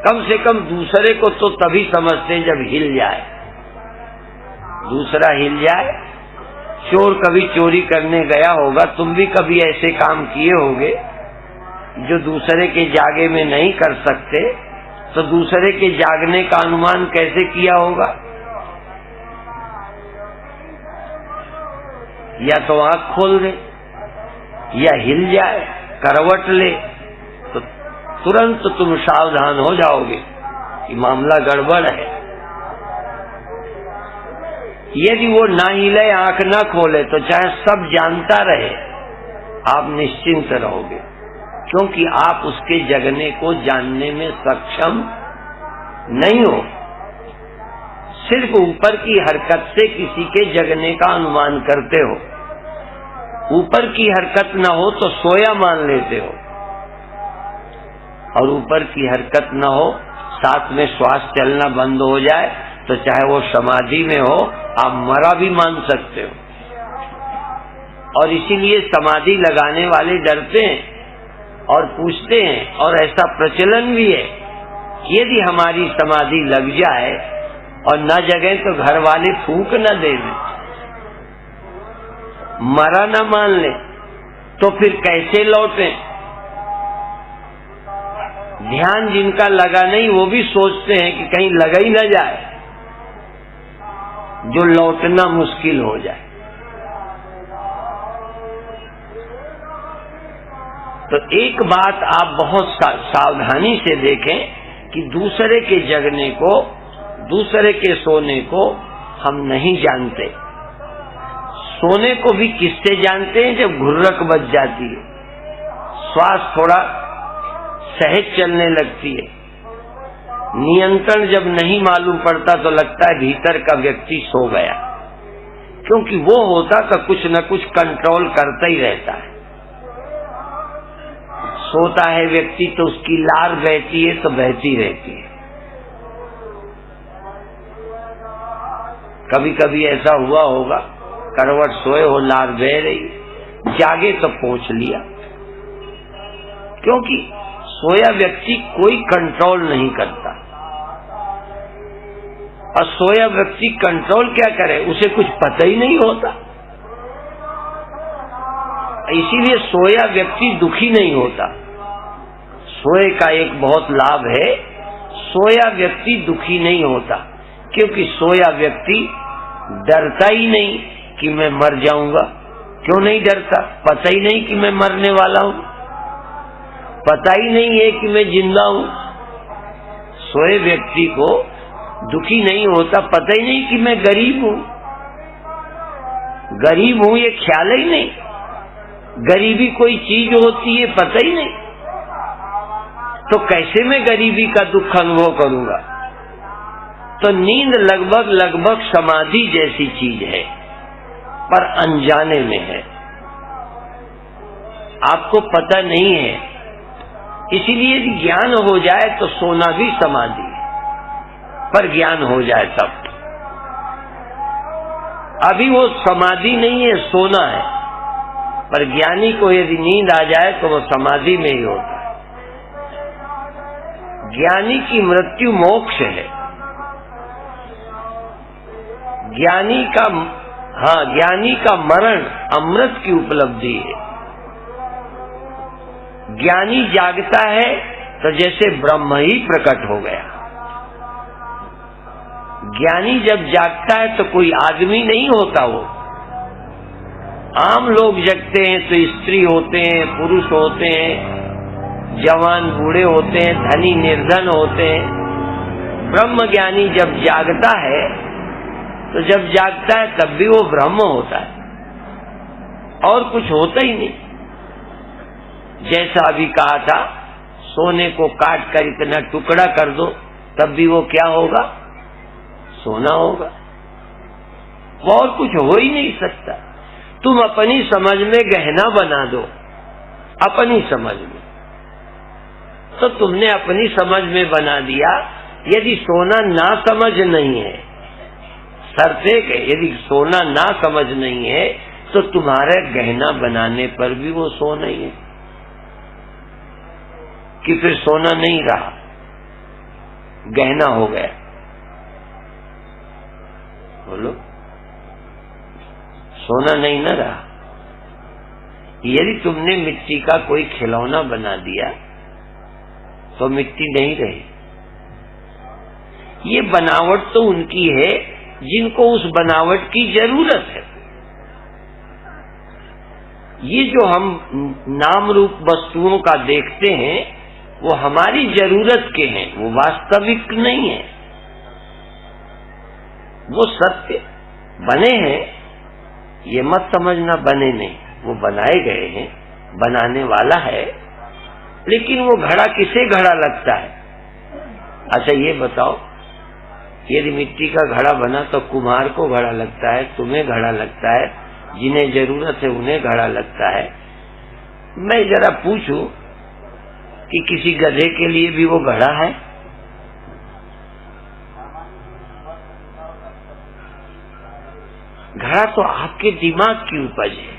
कम से कम दूसरे को तो तभी समझते हैं जब हिल जाए, दूसरा हिल जाए। चोर कभी चोरी करने गया होगा, तुम भी कभी ऐसे काम किए होंगे जो दूसरे के जागे में नहीं कर सकते, तो दूसरे के जागने का अनुमान कैसे किया होगा? या तो आंख खोल दे, या हिल जाए, करवट ले, तो तुरंत तुम सावधान हो जाओगे कि मामला गड़बड़ है। यदि वो ना हिले, आंख ना खोले, तो चाहे सब जानता रहे, आप निश्चिंत रहोगे, क्योंकि आप उसके जगने को जानने में सक्षम नहीं हो। सिर्फ ऊपर की हरकत से किसी के जगने का अनुमान करते हो। ऊपर की हरकत न हो तो सोया मान लेते हो, और ऊपर की हरकत न हो, साथ में श्वास चलना बंद हो जाए, तो चाहे वो समाधि में हो, आप मरा भी मान सकते हो। और इसीलिए समाधि लगाने वाले डरते हैं और पूछते हैं, और ऐसा प्रचलन भी है, यदि हमारी समाधि लग जाए और न जगे तो घर वाले फूंक न दे दें, मरा न मान ले, तो फिर कैसे लौटे? ध्यान जिनका लगा नहीं, वो भी सोचते हैं कि कहीं लगा ही न जाए, जो लौटना मुश्किल हो जाए। तो एक बात आप बहुत सावधानी से देखें कि दूसरे के जगने को, दूसरे के सोने को हम नहीं जानते। सोने को भी किससे जानते हैं? जब घुर्रक बज जाती है, श्वास थोड़ा सहज चलने लगती है, नियंत्रण जब नहीं मालूम पड़ता, तो लगता है भीतर का व्यक्ति सो गया, क्योंकि वो होता तो कुछ न कुछ कंट्रोल करता ही रहता है। सोता है व्यक्ति तो उसकी लार बहती है तो बहती रहती है। कभी कभी ऐसा हुआ होगा, करवट सोए हो, लार बह रही, जागे तो पोंछ लिया, क्योंकि सोया व्यक्ति कोई कंट्रोल नहीं करता। और सोया व्यक्ति कंट्रोल क्या करे, उसे कुछ पता ही नहीं होता। इसीलिए सोया व्यक्ति दुखी नहीं होता। सोए का एक बहुत लाभ है, सोया व्यक्ति दुखी नहीं होता, क्योंकि सोया व्यक्ति डरता ही नहीं कि मैं मर जाऊंगा। क्यों नहीं डरता? पता ही नहीं कि मैं मरने वाला हूं, पता ही नहीं है कि मैं जिंदा हूं। सोए व्यक्ति को दुखी नहीं होता, पता ही नहीं कि मैं गरीब हूं, गरीब हूं ये ख्याल ही नहीं, गरीबी कोई चीज होती है पता ही नहीं, तो कैसे मैं गरीबी का दुख अनुभव करूंगा? तो नींद लगभग लगभग समाधि जैसी चीज है, पर अनजाने में है, आपको पता नहीं है। इसीलिए यदि ज्ञान हो जाए तो सोना भी समाधि है, पर ज्ञान हो जाए तब। अभी वो समाधि नहीं है, सोना है, पर ज्ञानी को यदि नींद आ जाए तो वो समाधि में ही होता है। ज्ञानी की मृत्यु मोक्ष है, ज्ञानी का मरण अमृत की उपलब्धि है। ज्ञानी जागता है तो जैसे ब्रह्म ही प्रकट हो गया। ज्ञानी जब जागता है तो कोई आदमी नहीं होता, वो आम लोग जगते हैं तो स्त्री होते हैं, पुरुष होते हैं, जवान बूढ़े होते हैं, धनी निर्धन होते हैं। ब्रह्म ज्ञानी जब जागता है तो जब जागता है तब भी वो ब्रह्म होता है, और कुछ होता ही नहीं। जैसा अभी कहा था, सोने को काट कर इतना टुकड़ा कर दो तब भी वो क्या होगा? सोना होगा। वो और कुछ हो ही नहीं सकता। तुम अपनी समझ में गहना बना दो, अपनी समझ में, तो तुमने अपनी समझ में बना दिया। यदि सोना ना समझ नहीं है, शर्त एक है, यदि सोना ना समझ नहीं है तो तुम्हारे गहना बनाने पर भी वो सोना ही है, कि फिर सोना नहीं रहा, गहना हो गया। बोलो, सोना नहीं ना रहा। यदि तुमने मिट्टी का कोई खिलौना बना दिया तो मिट्टी नहीं रही। ये बनावट तो उनकी है जिनको उस बनावट की जरूरत है। ये जो हम नाम रूप वस्तुओं का देखते हैं वो हमारी जरूरत के हैं, वो वास्तविक नहीं है। वो सत्य बने हैं, ये मत समझना बने नहीं, वो बनाए गए हैं, बनाने वाला है। लेकिन वो घड़ा किसे घड़ा लगता है? अच्छा ये बताओ, यदि मिट्टी का घड़ा बना तो कुम्हार को घड़ा लगता है, तुम्हें घड़ा लगता है, जिन्हें जरूरत है उन्हें घड़ा लगता है। मैं जरा पूछूं कि किसी गधे के लिए भी वो घड़ा है? घड़ा तो आपके दिमाग की उपज है।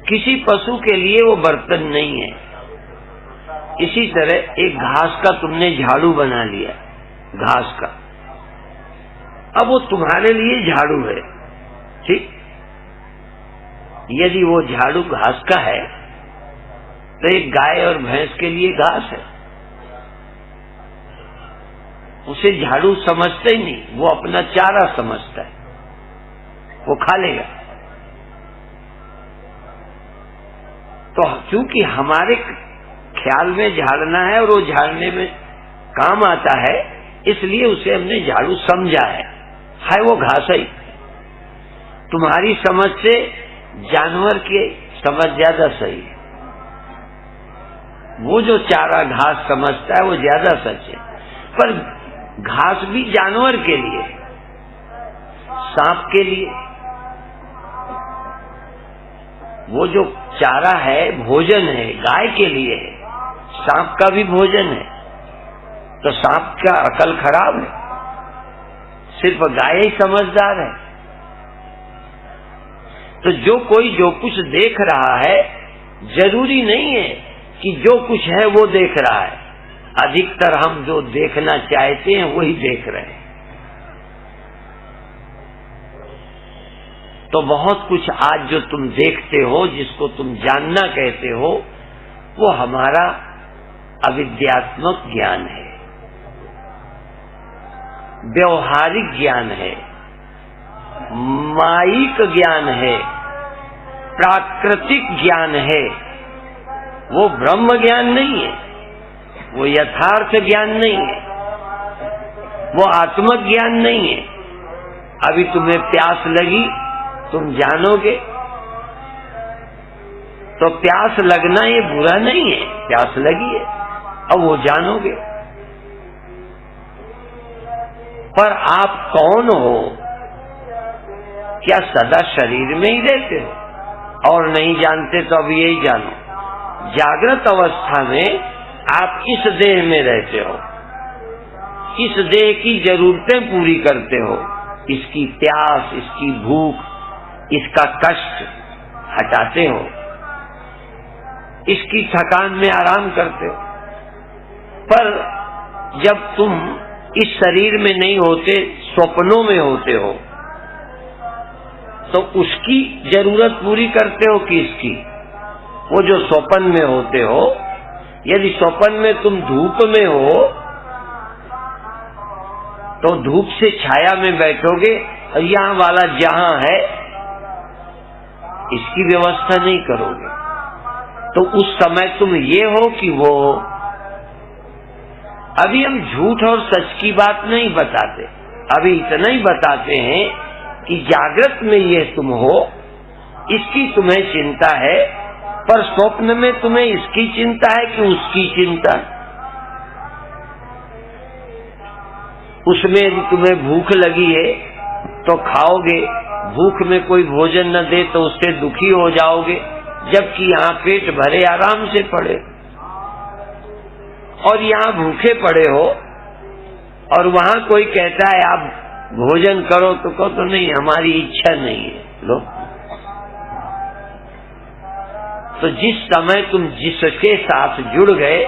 किसी पशु के लिए वो बर्तन नहीं है। इसी तरह एक घास का तुमने झाड़ू बना लिया, घास का, अब वो तुम्हारे लिए झाड़ू है, ठीक? यदि वो झाड़ू घास का है तो एक गाय और भैंस के लिए घास है, उसे झाड़ू समझते ही नहीं, वो अपना चारा समझता है, वो खा लेगा। तो चूंकि हमारे ख्याल में झाड़ना है और वो झाड़ने में काम आता है, इसलिए उसे हमने झाड़ू समझा है वो घास ही। तुम्हारी समझ से जानवर की समझ ज्यादा सही है। वो जो चारा घास समझता है वो ज्यादा सच है, पर घास भी जानवर के लिए, सांप के लिए। वो जो चारा है भोजन है, गाय के लिए है, सांप का भी भोजन है। तो सांप का अकल खराब है, सिर्फ गाय ही समझदार है। तो जो कोई जो कुछ देख रहा है, जरूरी नहीं है कि जो कुछ है वो देख रहा है। अधिकतर हम जो देखना चाहते हैं वही देख रहे हैं। तो बहुत कुछ आज जो तुम देखते हो, जिसको तुम जानना कहते हो, वो हमारा अविद्यात्मक ज्ञान है, व्यवहारिक ज्ञान है, मायिक ज्ञान है, प्राकृतिक ज्ञान है। वो ब्रह्म ज्ञान नहीं है, वो यथार्थ ज्ञान नहीं है, वो आत्मक ज्ञान नहीं है। अभी तुम्हें प्यास लगी, तुम जानोगे तो प्यास लगना ये बुरा नहीं है, प्यास लगी है अब वो जानोगे। पर आप कौन हो? क्या सदा शरीर में ही रहते हो? और नहीं जानते तो अब यही जानो, जागृत अवस्था में आप इस देह में रहते हो, इस देह की जरूरतें पूरी करते हो, इसकी प्यास, इसकी भूख, इसका कष्ट हटाते हो, इसकी थकान में आराम करते हो। पर जब तुम इस शरीर में नहीं होते, स्वप्नों में होते हो, तो उसकी जरूरत पूरी करते हो कि इसकी? वो जो स्वप्न में होते हो, यदि स्वप्न में तुम धूप में हो तो धूप से छाया में बैठोगे, और यहाँ वाला जहां है इसकी व्यवस्था नहीं करोगे, तो उस समय तुम ये हो कि वो। अभी हम झूठ और सच की बात नहीं बताते, अभी इतना ही बताते हैं कि जागृत में ये तुम हो, इसकी तुम्हें चिंता है, पर स्वप्न में तुम्हें इसकी चिंता है कि उसकी चिंता। उसमें यदि तुम्हें भूख लगी है तो खाओगे, भूख में कोई भोजन न दे तो उससे दुखी हो जाओगे, जबकि यहाँ पेट भरे आराम से पड़े और यहाँ भूखे पड़े हो और वहां कोई कहता है आप भोजन करो तो कहो तो नहीं, हमारी इच्छा नहीं है। लो, तो जिस समय तुम जिसके साथ जुड़ गए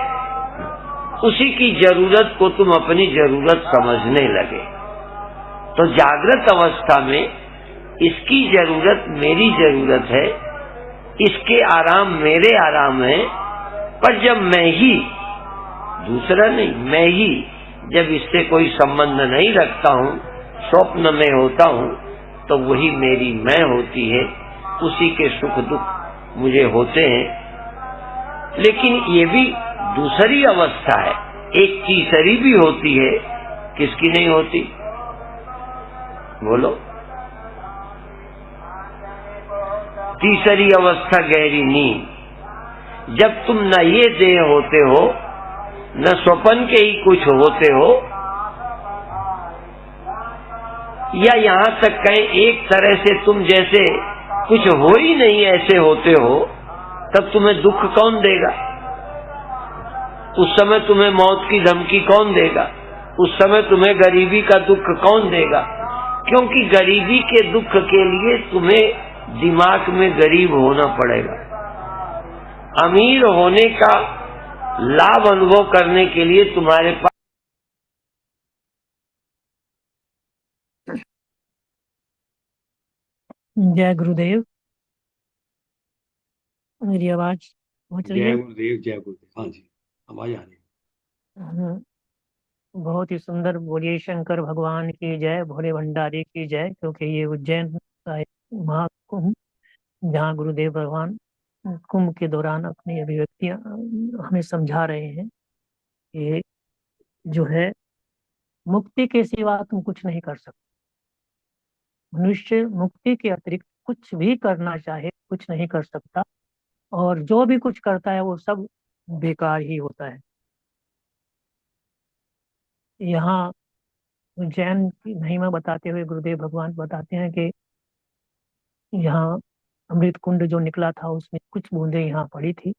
उसी की जरूरत को तुम अपनी जरूरत समझने लगे। तो जागृत अवस्था में इसकी जरूरत मेरी जरूरत है, इसके आराम मेरे आराम है, पर जब मैं ही, दूसरा नहीं, मैं ही जब इससे कोई संबंध नहीं रखता हूँ, स्वप्न में होता हूँ, तो वही मेरी मैं होती है, उसी के सुख दुख मुझे होते हैं। लेकिन ये भी दूसरी अवस्था है, एक तीसरी भी होती है, किसकी नहीं होती? बोलो। तीसरी अवस्था गहरी नींद, जब तुम न ये देह होते हो न स्वप्न के ही कुछ होते हो, या यहाँ तक कहें एक तरह से तुम जैसे कुछ हो ही नहीं ऐसे होते हो, तब तुम्हें दुख कौन देगा? उस समय तुम्हें मौत की धमकी कौन देगा? उस समय तुम्हें गरीबी का दुख कौन देगा? क्योंकि गरीबी के दुख के लिए तुम्हें दिमाग में गरीब होना पड़ेगा। अमीर होने का लाभ अनुभव करने के लिए तुम्हारे पास जय गुरुदेव। मेरी आवाज पहुंच रही जय है? गुरुदेव, जय गुरुदेव। हाँ जी, आवाज आ रही है। बहुत ही सुंदर। बोलिए शंकर भगवान की जय, भोले भंडारी की जय। क्योंकि ये उज्जैन का एक महाकुंभ, जहाँ गुरुदेव भगवान कुंभ के दौरान अपनी अभिव्यक्तियां हमें समझा रहे हैं कि जो है, मुक्ति के सिवा तुम कुछ नहीं कर सकते। मनुष्य मुक्ति के अतिरिक्त कुछ भी करना चाहे कुछ नहीं कर सकता, और जो भी कुछ करता है वो सब बेकार ही होता है। यहाँ उज्जैन की महिमा बताते हुए गुरुदेव भगवान बताते हैं कि यहाँ अमृत कुंड जो निकला था उसमें कुछ बूंदें यहाँ पड़ी थी,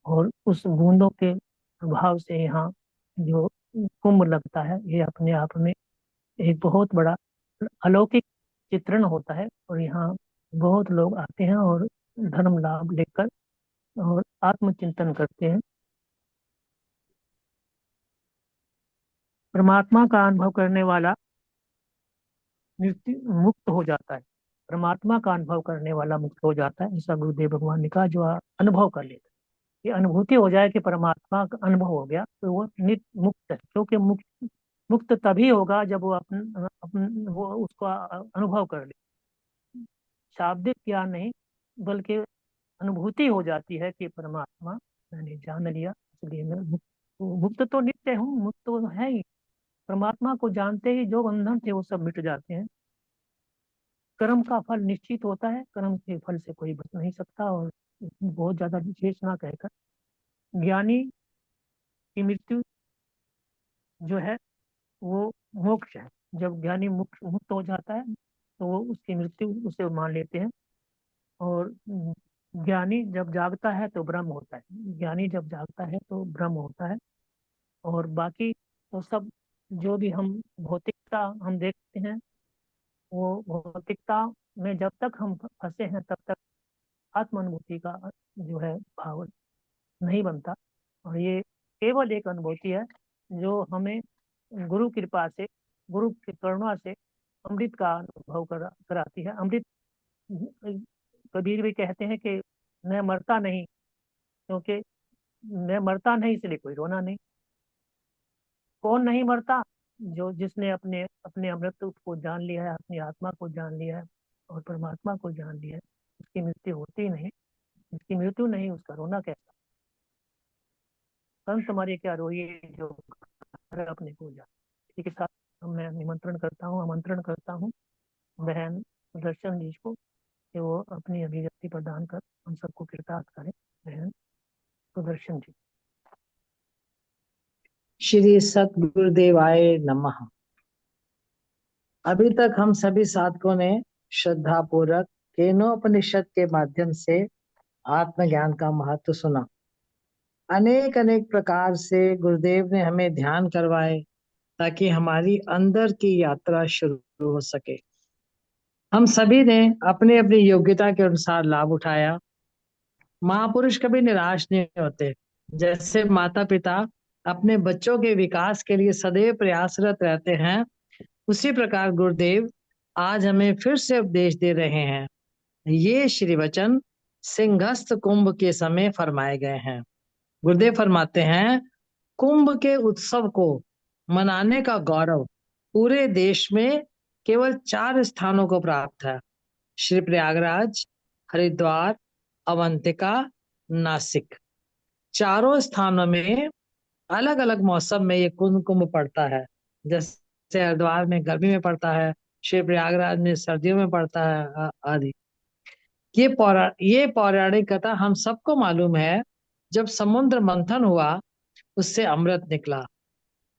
और उस बूंदों के प्रभाव से यहाँ जो कुंभ लगता है, ये अपने आप में एक बहुत बड़ा अलौकिक चित्रण होता है। और यहाँ बहुत लोग आते हैं और धर्म लाभ लेकर और आत्मचिंतन करते हैं। परमात्मा का अनुभव करने वाला मृत्यु मुक्त हो जाता है। परमात्मा का अनुभव करने वाला मुक्त हो जाता है, ऐसा गुरुदेव भगवान ने कहा। जो अनुभव कर लेता है, ये अनुभूति हो जाए कि परमात्मा का अनुभव हो गया, तो वो नित्य मुक्त है। क्योंकि मुक्त मुक्त तभी होगा जब वो अपन वो उसको अनुभव कर ले। शाब्दिक ज्ञान नहीं, बल्कि अनुभूति हो जाती है कि परमात्मा मैंने जान लिया, इसलिए मैं मुक्त हूँ। मुक्त तो नित्य हूँ, मुक्त तो है ही। परमात्मा को जानते ही जो बंधन थे वो सब मिट जाते हैं। कर्म का फल निश्चित होता है, कर्म के फल से कोई बच नहीं सकता। और बहुत ज्यादा विशेष ना कहकर, ज्ञानी की मृत्यु जो है वो मोक्ष है। जब ज्ञानी मुक्त मुक्त हो जाता है तो वो उसकी मृत्यु उसे मान लेते हैं। और ज्ञानी जब जागता है तो ब्रह्म होता है। ज्ञानी जब जागता है तो ब्रह्म होता है। और बाकी तो सब जो भी हम भौतिकता हम देखते हैं, वो भौतिकता में जब तक हम फंसे हैं तब तक आत्म अनुभूति का जो है भाव नहीं बनता। और ये केवल एक अनुभूति है जो हमें गुरु कृपा से, गुरु की करुणा से अमृत का अनुभव कराती है। अमृत, कबीर भी कहते हैं कि मैं मरता नहीं, क्योंकि मैं मरता नहीं इसलिए कोई रोना नहीं। कौन नहीं मरता? जो जिसने अपने अपने अमृत को जान लिया है, अपनी आत्मा को जान लिया है और परमात्मा को जान लिया है, उसकी मृत्यु होती ही नहीं। उसकी मृत्यु नहीं, उसका रोना कैसा? संत तुम्हारे क्या रोइए जो घर अपने को जा। इसी के साथ मैं निमंत्रण करता हूँ, आमंत्रण करता हूँ बहन सुदर्शन जी को कि वो अपनी अभिव्यक्ति प्रदान कर हम सबको कृतार्थ करें। बहन सुदर्शन जी। श्री सतगुरुदेवाय नमः। अभी तक हम सभी साधकों ने श्रद्धा पूर्वक केनोपनिषद के माध्यम से आत्मज्ञान का महत्व सुना। अनेक अनेक प्रकार से गुरुदेव ने हमें ध्यान करवाए ताकि हमारी अंदर की यात्रा शुरू हो सके। हम सभी ने अपनी अपनी योग्यता के अनुसार लाभ उठाया। महापुरुष कभी निराश नहीं होते। जैसे माता पिता अपने बच्चों के विकास के लिए सदैव प्रयासरत रहते हैं, उसी प्रकार गुरुदेव आज हमें फिर से उपदेश दे रहे हैं। ये श्री वचन सिंहस्थ कुंभ के समय फरमाए गए हैं। गुरुदेव फरमाते हैं, कुंभ के उत्सव को मनाने का गौरव पूरे देश में केवल 4 स्थानों को प्राप्त है। श्री प्रयागराज, हरिद्वार, अवंतिका, नासिक। चारों स्थानों में अलग अलग मौसम में ये कुंभ पड़ता है। जैसे हरिद्वार में गर्मी में पड़ता है, श्री प्रयागराज में सर्दियों में पड़ता है आदि। ये पौराणिक कथा हम सबको मालूम है। जब समुद्र मंथन हुआ, उससे अमृत निकला।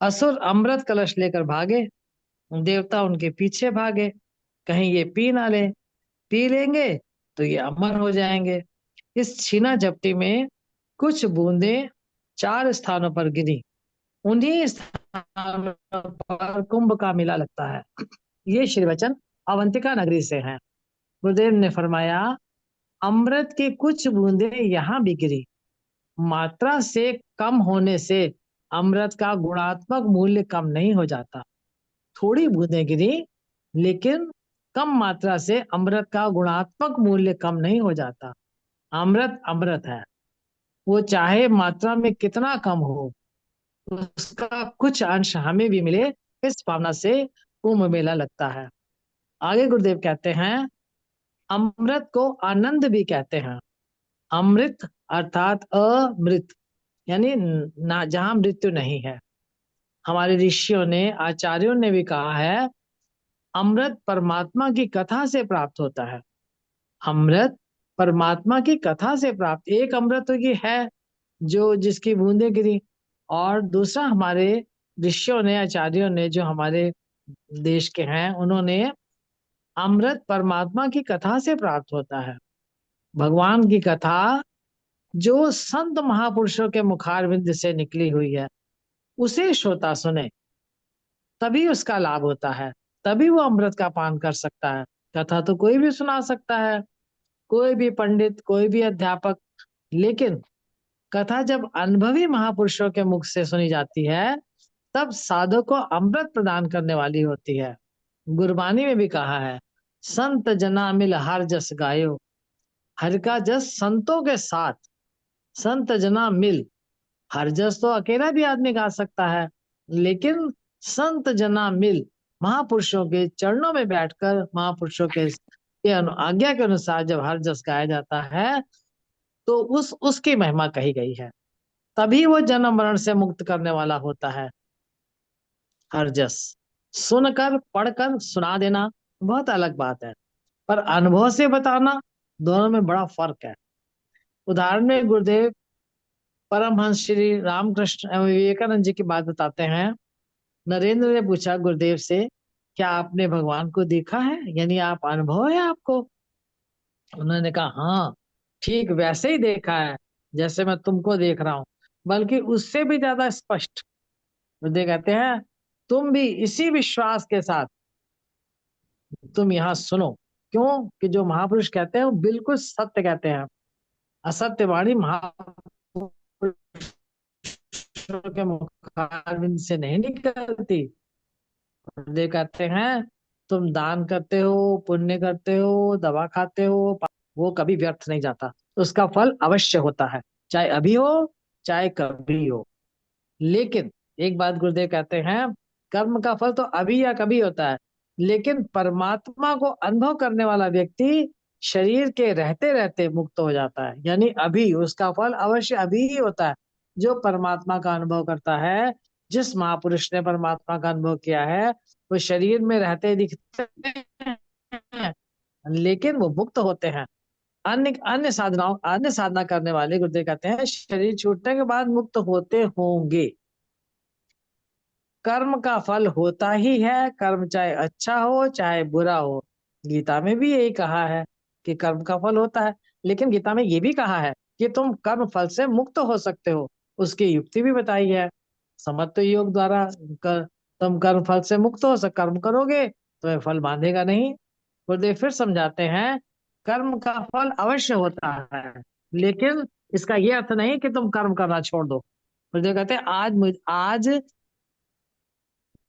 असुर अमृत कलश लेकर भागे, देवता उनके पीछे भागे, कहीं ये पी ना ले, पी लेंगे तो ये अमर हो जाएंगे। इस छीना झपटी में कुछ बूंदें 4 स्थानों पर गिरी। उन्हीं स्थानों पर कुंभ का मेला लगता है। ये श्री वचन अवंतिका नगरी से हैं। गुरुदेव ने फरमाया, अमृत की कुछ बूंदें यहाँ भी गिरी। मात्रा से कम होने से अमृत का गुणात्मक मूल्य कम नहीं हो जाता। थोड़ी बूंदें गिरी, लेकिन कम मात्रा से अमृत का गुणात्मक मूल्य कम नहीं हो जाता। अमृत अमृत है, वो चाहे मात्रा में कितना कम हो, उसका कुछ अंश हमें भी मिले, इस भावना से कुंभ मेला लगता है। आगे गुरुदेव कहते हैं, अमृत को आनंद भी कहते हैं। अमृत अर्थात अमृत, यानी ना जहां मृत्यु नहीं है। हमारे ऋषियों ने, आचार्यों ने भी कहा है, अमृत परमात्मा की कथा से प्राप्त होता है। अमृत परमात्मा की कथा से प्राप्त। एक अमृत की है जो जिसकी बूंदें गिरी, और दूसरा हमारे ऋषियों ने, आचार्यों ने, जो हमारे देश के हैं, उन्होंने अमृत परमात्मा की कथा से प्राप्त होता है। भगवान की कथा जो संत महापुरुषों के मुखारविंद से निकली हुई है, उसे श्रोता सुने, तभी उसका लाभ होता है, तभी वो अमृत का पान कर सकता है। कथा तो कोई भी सुना सकता है, कोई भी पंडित, कोई भी अध्यापक, लेकिन कथा जब अनुभवी महापुरुषों के मुख से सुनी जाती है, तब साधक को अमृत प्रदान करने वाली होती है। गुरबानी में भी कहा है, संत जना मिल हर जस गायो। हर का जस संतों के साथ, संत जना मिल। हर जस तो अकेला भी आदमी गा सकता है, लेकिन संत जना मिल, महापुरुषों के चरणों में बैठकर महापुरुषों के आज्ञा के अनुसार जब हर जस गाया जाता है, तो उसकी महिमा कही गई है। तभी वो जन्म मरण से मुक्त करने वाला होता है। हर जस सुनकर, पढ़कर सुना देना बहुत अलग बात है, पर अनुभव से बताना, दोनों में बड़ा फर्क है। उदाहरण में गुरुदेव परमहंस श्री रामकृष्ण एवं विवेकानंद जी की बात बताते हैं। नरेंद्र ने पूछा गुरुदेव से, क्या आपने भगवान को देखा है, यानी आप अनुभव है आपको? उन्होंने कहा, हाँ, ठीक वैसे ही देखा है जैसे मैं तुमको देख रहा हूं, बल्कि उससे भी ज्यादा स्पष्ट। गुरुदेव कहते हैं, तुम भी इसी विश्वास के साथ तुम यहाँ सुनो। क्यों? कि जो महापुरुष कहते हैं वो बिल्कुल सत्य कहते हैं। असत्य वाणी महापुरुषों के मुखारविंद से नहीं निकलती। गुरुदेव कहते हैं, तुम दान करते हो, पुण्य करते हो, दवा खाते हो, वो कभी व्यर्थ नहीं जाता, उसका फल अवश्य होता है, चाहे अभी हो चाहे कभी हो। लेकिन एक बात गुरुदेव कहते हैं, कर्म का फल तो अभी या कभी होता है, लेकिन परमात्मा को अनुभव करने वाला व्यक्ति शरीर के रहते रहते मुक्त हो जाता है, यानी अभी उसका फल अवश्य अभी ही होता है। जो परमात्मा का अनुभव करता है, जिस महापुरुष ने परमात्मा का अनुभव किया है, वो शरीर में रहते दिखते हैं, लेकिन वो मुक्त होते हैं। अन्य अन्य साधना करने वाले गुरुदेव कहते हैं, शरीर छूटने के बाद मुक्त होते होंगे। कर्म का फल होता ही है, कर्म चाहे अच्छा हो चाहे बुरा हो। गीता में भी यही कहा है कि कर्म का फल होता है, लेकिन गीता में ये भी कहा है कि तुम कर्म फल से मुक्त हो सकते हो, उसकी युक्ति भी बताई है। समत्व योग द्वारा तुम कर्म फल से मुक्त हो सक, कर्म करोगे तुम्हें फल बांधेगा नहीं। गुरुदेव फिर समझाते हैं, कर्म का फल अवश्य होता है, लेकिन इसका ये अर्थ नहीं कि तुम कर्म करना छोड़ दो। गुरुदेव कहते हैं आज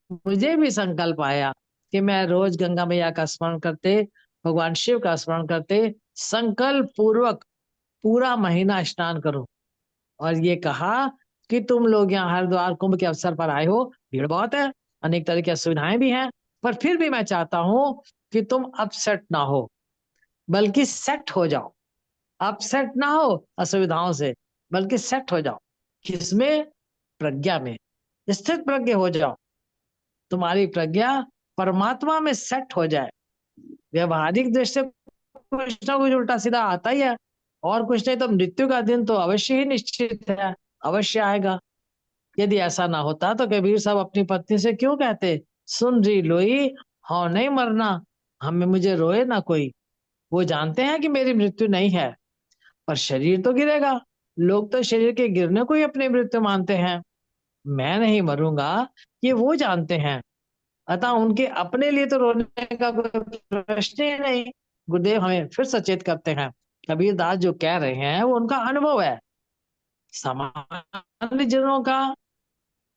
मुझे भी संकल्प आया कि मैं रोज गंगा मैया का स्मरण करते, भगवान शिव का स्मरण करते, संकल्प पूर्वक पूरा महीना स्नान करूं। और ये कहा कि तुम लोग यहाँ हरिद्वार कुंभ के अवसर पर आए हो, भीड़ बहुत है, अनेक तरह की सुविधाएं भी हैं, पर फिर भी मैं चाहता हूं कि तुम अपसेट ना हो, बल्कि सेट हो जाओ। अपसेट ना हो असुविधाओं से, बल्कि सेट हो जाओ। किसमें? प्रज्ञा में स्थित प्रज्ञ हो जाओ। तुम्हारी प्रज्ञा परमात्मा में सेट हो जाए। व्यवहारिक दृष्टि से कुछ ना कुछ उल्टा सीधा आता ही है, और कुछ नहीं तो मृत्यु का दिन तो अवश्य ही निश्चित है, अवश्य आएगा। यदि ऐसा ना होता तो कबीर साहब अपनी पत्नी से क्यों कहते, सुन रही लोई, हाँ नहीं मरना, हमें मुझे रोए ना कोई। वो जानते हैं कि मेरी मृत्यु नहीं है, पर शरीर तो गिरेगा। लोग तो शरीर के गिरने को ही अपनी मृत्यु मानते हैं, मैं नहीं मरूंगा ये वो जानते हैं। अतः उनके अपने लिए तो रोने का कोई प्रश्न ही नहीं। गुरुदेव हमें फिर सचेत करते हैं, कबीर दास जो कह रहे हैं वो उनका अनुभव है। सामान्य जनों का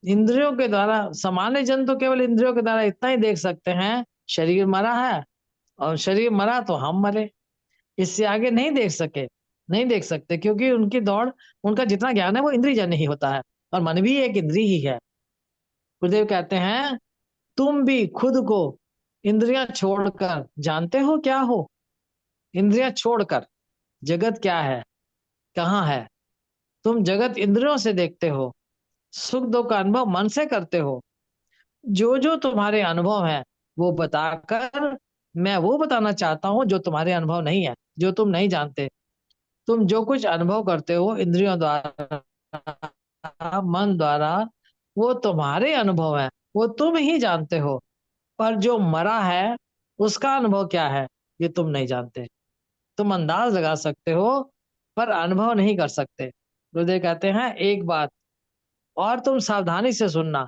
इंद्रियों के द्वारा, सामान्य जन तो केवल इंद्रियों के द्वारा इतना ही देख सकते हैं, शरीर मरा है और शरीर मरा तो हम मरे, इससे आगे नहीं देख सके, नहीं देख सकते, क्योंकि उनकी दौड़, उनका जितना ज्ञान है वो इंद्रिय जन्य ही होता है, और मन भी एक इंद्रिय ही है। गुरुदेव कहते हैं, तुम भी खुद को इंद्रियां छोड़कर जानते हो क्या हो? इंद्रियां छोड़कर जगत क्या है, कहाँ है? तुम जगत इंद्रियों से देखते हो, सुख दुख का अनुभव मन से करते हो। जो जो तुम्हारे अनुभव है वो बताकर मैं वो बताना चाहता हूँ जो तुम्हारे अनुभव नहीं है, जो तुम नहीं जानते। तुम जो कुछ अनुभव करते हो इंद्रियों द्वारा, मन द्वारा, वो तुम्हारे अनुभव है, वो तुम ही जानते हो। पर जो मरा है उसका अनुभव क्या है, ये तुम नहीं जानते। तुम अंदाज लगा सकते हो पर अनुभव नहीं कर सकते। गुरुदेव कहते हैं एक बात और तुम सावधानी से सुनना,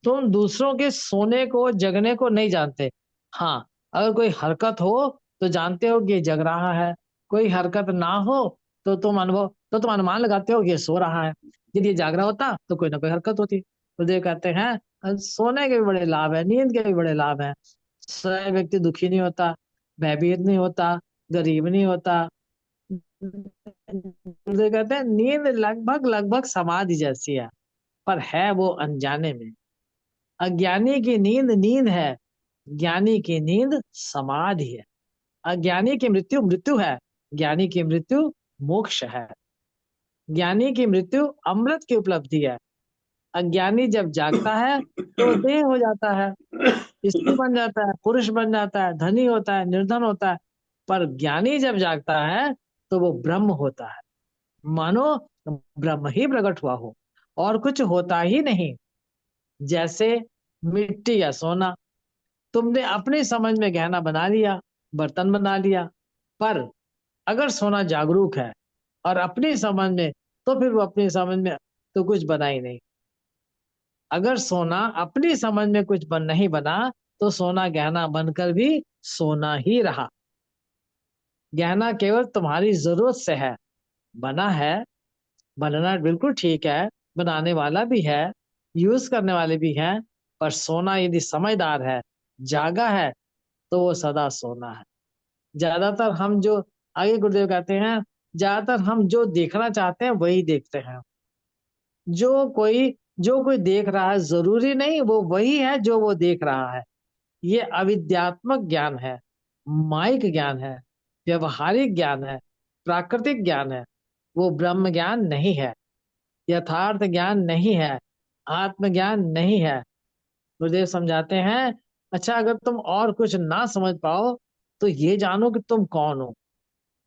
तुम दूसरों के सोने को जगने को नहीं जानते। हाँ, अगर कोई हरकत हो तो जानते हो कि ये जग रहा है, कोई हरकत ना हो तो तुम अनुमान लगाते हो कि ये सो रहा है। यदि ये जाग रहा होता तो कोई ना कोई हरकत होती। तो देव कहते हैं सोने के भी बड़े लाभ है, नींद के भी बड़े लाभ है। सोया व्यक्ति दुखी नहीं होता, भयभीत नहीं होता, गरीब नहीं होता। गुरुदेव कहते हैं नींद लगभग लगभग समाधि जैसी है, पर है वो अनजाने में। अज्ञानी की नींद नींद है, ज्ञानी की नींद समाधि है। अज्ञानी की मृत्यु मृत्यु है, ज्ञानी की मृत्यु मोक्ष है। ज्ञानी की मृत्यु अमृत की उपलब्धि है। अज्ञानी जब जागता है तो देह हो जाता है, स्त्री बन जाता है, पुरुष बन जाता है, धनी होता है, निर्धन होता है। पर ज्ञानी जब जागता है तो वो ब्रह्म होता है, मानो ब्रह्म ही प्रकट हुआ हो और कुछ होता ही नहीं। जैसे मिट्टी या सोना, तुमने अपनी समझ में गहना बना लिया, बर्तन बना लिया, पर अगर सोना जागरूक है और अपनी समझ में, तो फिर वो अपनी समझ में तो कुछ बना ही नहीं। अगर सोना अपनी समझ में कुछ नहीं बना तो सोना गहना बनकर भी सोना ही रहा। गहना केवल तुम्हारी जरूरत से है, बना है, बनना बिल्कुल ठीक है, बनाने वाला भी है, यूज करने वाले भी हैं, पर सोना यदि समझदार है, जागा है, तो वो सदा सोना है। ज्यादातर हम जो, आगे गुरुदेव कहते हैं, ज्यादातर हम जो देखना चाहते हैं वही देखते हैं। जो कोई देख रहा है जरूरी नहीं वो वही है जो वो देख रहा है। ये अविद्यात्मक ज्ञान है, माइक ज्ञान है, व्यवहारिक ज्ञान है, प्राकृतिक ज्ञान है। वो ब्रह्म ज्ञान नहीं है, यथार्थ ज्ञान नहीं है, आत्मज्ञान नहीं है। गुरुदेव समझाते हैं, अच्छा अगर तुम और कुछ ना समझ पाओ तो ये जानो कि तुम कौन हो।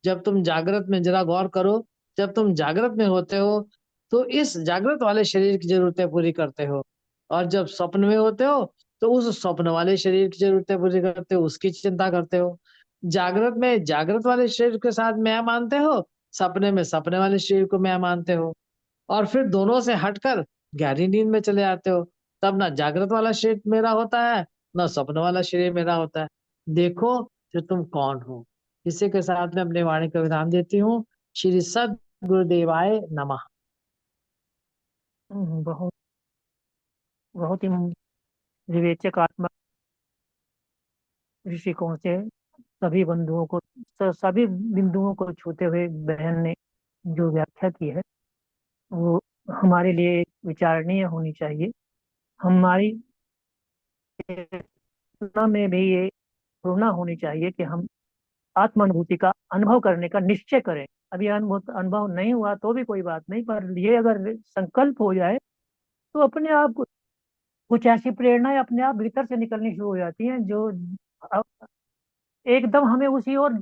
जब तुम जागृत में, जरा गौर करो, जब तुम जागृत में होते हो तो इस जागृत वाले शरीर की जरूरतें पूरी करते हो, और जब स्वप्न में होते हो तो उस स्वप्न वाले शरीर की जरूरतें पूरी करते हो, उसकी चिंता करते हो। जागृत में जागृत वाले शरीर के साथ मैं मानते हो, सपने में सपने वाले शरीर को मैं मानते हो, और फिर दोनों से हटकर गहरी नींद में चले जाते हो। तब ना जागृत वाला शरीर मेरा होता है, ना स्वप्न वाला शरीर मेरा होता है। देखो कि तुम कौन हो। इसी के साथ में अपनी वाणी को विराम देती हूँ। श्री सद गुरुदेवाय नमः। बहुत बहुत ही विवेचक आत्मा दृष्टिकोण से सभी बंधुओं को सभी बिंदुओं को छूते हुए बहन ने जो व्याख्या की है वो हमारे लिए एक विचारणीय होनी चाहिए। हमारी चेतना में भी ये प्रेरणा होनी चाहिए कि हम आत्म अनुभूति का अनुभव करने का निश्चय करें। अभी अनुभव अनुभव नहीं हुआ तो भी कोई बात नहीं, पर ये अगर संकल्प हो जाए तो अपने आप कुछ ऐसी प्रेरणाएं अपने आप भीतर से निकलनी शुरू हो जाती हैं जो एकदम हमें उसी ओर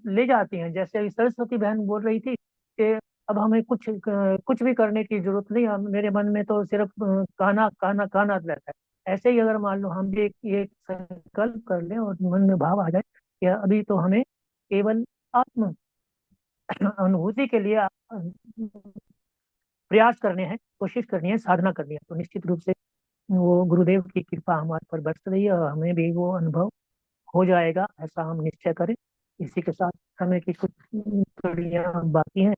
ले जाती हैं। जैसे अभी सरस्वती बहन बोल रही थी कि अब हमें कुछ भी करने की जरूरत नहीं, मेरे मन में तो सिर्फ कहना कहना कहना रहता है। ऐसे ही अगर मान लो हम भी एक संकल्प कर लें और मन में भाव आ जाए कि अभी तो हमें केवल आत्म अनुभूति के लिए प्रयास करने हैं, कोशिश करनी है, साधना करनी है, तो निश्चित रूप से वो गुरुदेव की कृपा हमारे पर बरस रही है और हमें भी वो अनुभव हो जाएगा, ऐसा हम निश्चय करें। इसी के साथ समय की कुछ कड़ियाँ बाकी हैं,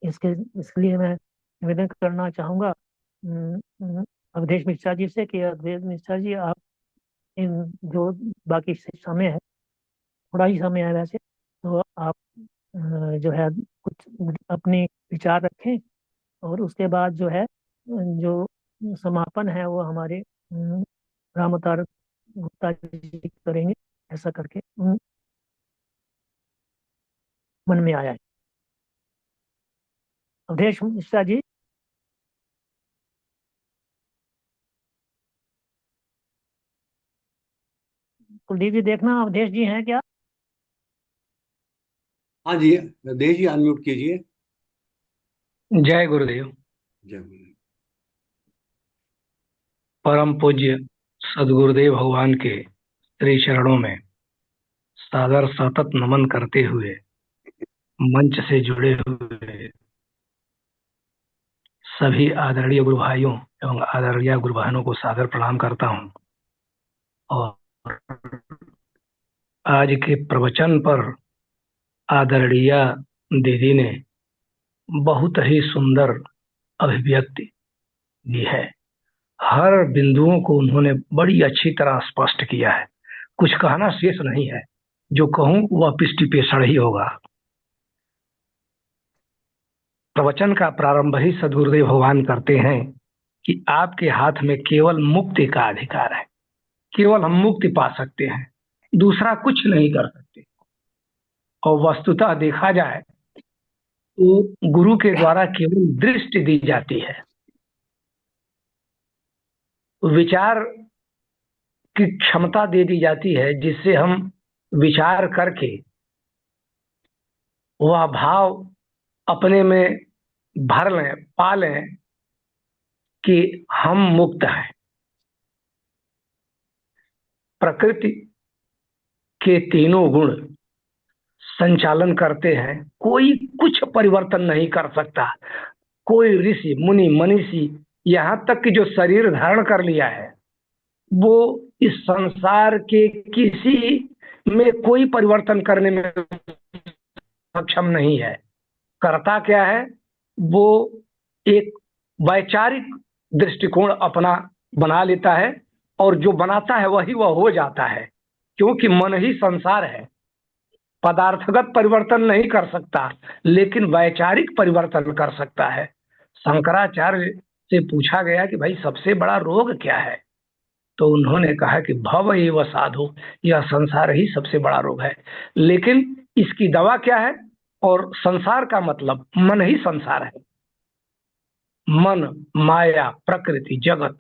इसके इसलिए मैं निवेदन करना चाहूँगा अवधेश मिश्रा जी से कि अवधेश मिश्रा जी आप इन जो बाकी समय है, थोड़ा ही समय है वैसे, तो आप जो है कुछ अपने विचार रखें और उसके बाद जो है जो समापन है वो हमारे राम अवतार गुप्ता जी करेंगे। ऐसा करके मन में आया है। अवधेश मिश्रा जी। कुलदीप जी देखना अवधेश जी हैं क्या? हाँ जी, देश जी अनम्यूट कीजिए। जय गुरुदेव। जय गुरुदेव। परम पूज्य सदगुरुदेव भगवान के श्री चरणों में सादर सतत नमन करते हुए मंच से जुड़े हुए सभी आदरणीय गुरु भाइयों एवं आदरणीय गुरु बहनों को सादर प्रणाम करता हूं। और आज के प्रवचन पर आदरणीय दीदी ने बहुत ही सुंदर अभिव्यक्ति दी है। हर बिंदुओं को उन्होंने बड़ी अच्छी तरह स्पष्ट किया है। कुछ कहना शेष नहीं है, जो कहूं वह पिष्टि पेषण ही होगा। प्रवचन का प्रारंभ ही सदगुरुदेव भगवान करते हैं कि आपके हाथ में केवल मुक्ति का अधिकार है, केवल हम मुक्ति पा सकते हैं, दूसरा कुछ नहीं कर सकते। और वस्तुतः देखा जाए तो गुरु के द्वारा केवल दृष्टि दी जाती है, विचार की क्षमता दे दी जाती है, जिससे हम विचार करके वह भाव अपने में भर लें, पा लें कि हम मुक्त हैं। प्रकृति के तीनों गुण संचालन करते हैं, कोई कुछ परिवर्तन नहीं कर सकता। कोई ऋषि मुनि मनीषी यहाँ तक कि जो शरीर धारण कर लिया है वो इस संसार के किसी में कोई परिवर्तन करने में सक्षम नहीं है। करता क्या है, वो एक वैचारिक दृष्टिकोण अपना बना लेता है और जो बनाता है वही वह हो जाता है, क्योंकि मन ही संसार है। पदार्थगत परिवर्तन नहीं कर सकता, लेकिन वैचारिक परिवर्तन कर सकता है। शंकराचार्य से पूछा गया कि भाई सबसे बड़ा रोग क्या है, तो उन्होंने कहा कि भव एव साधो, यह संसार ही सबसे बड़ा रोग है। लेकिन इसकी दवा क्या है? और संसार का मतलब मन ही संसार है। मन, माया, प्रकृति, जगत,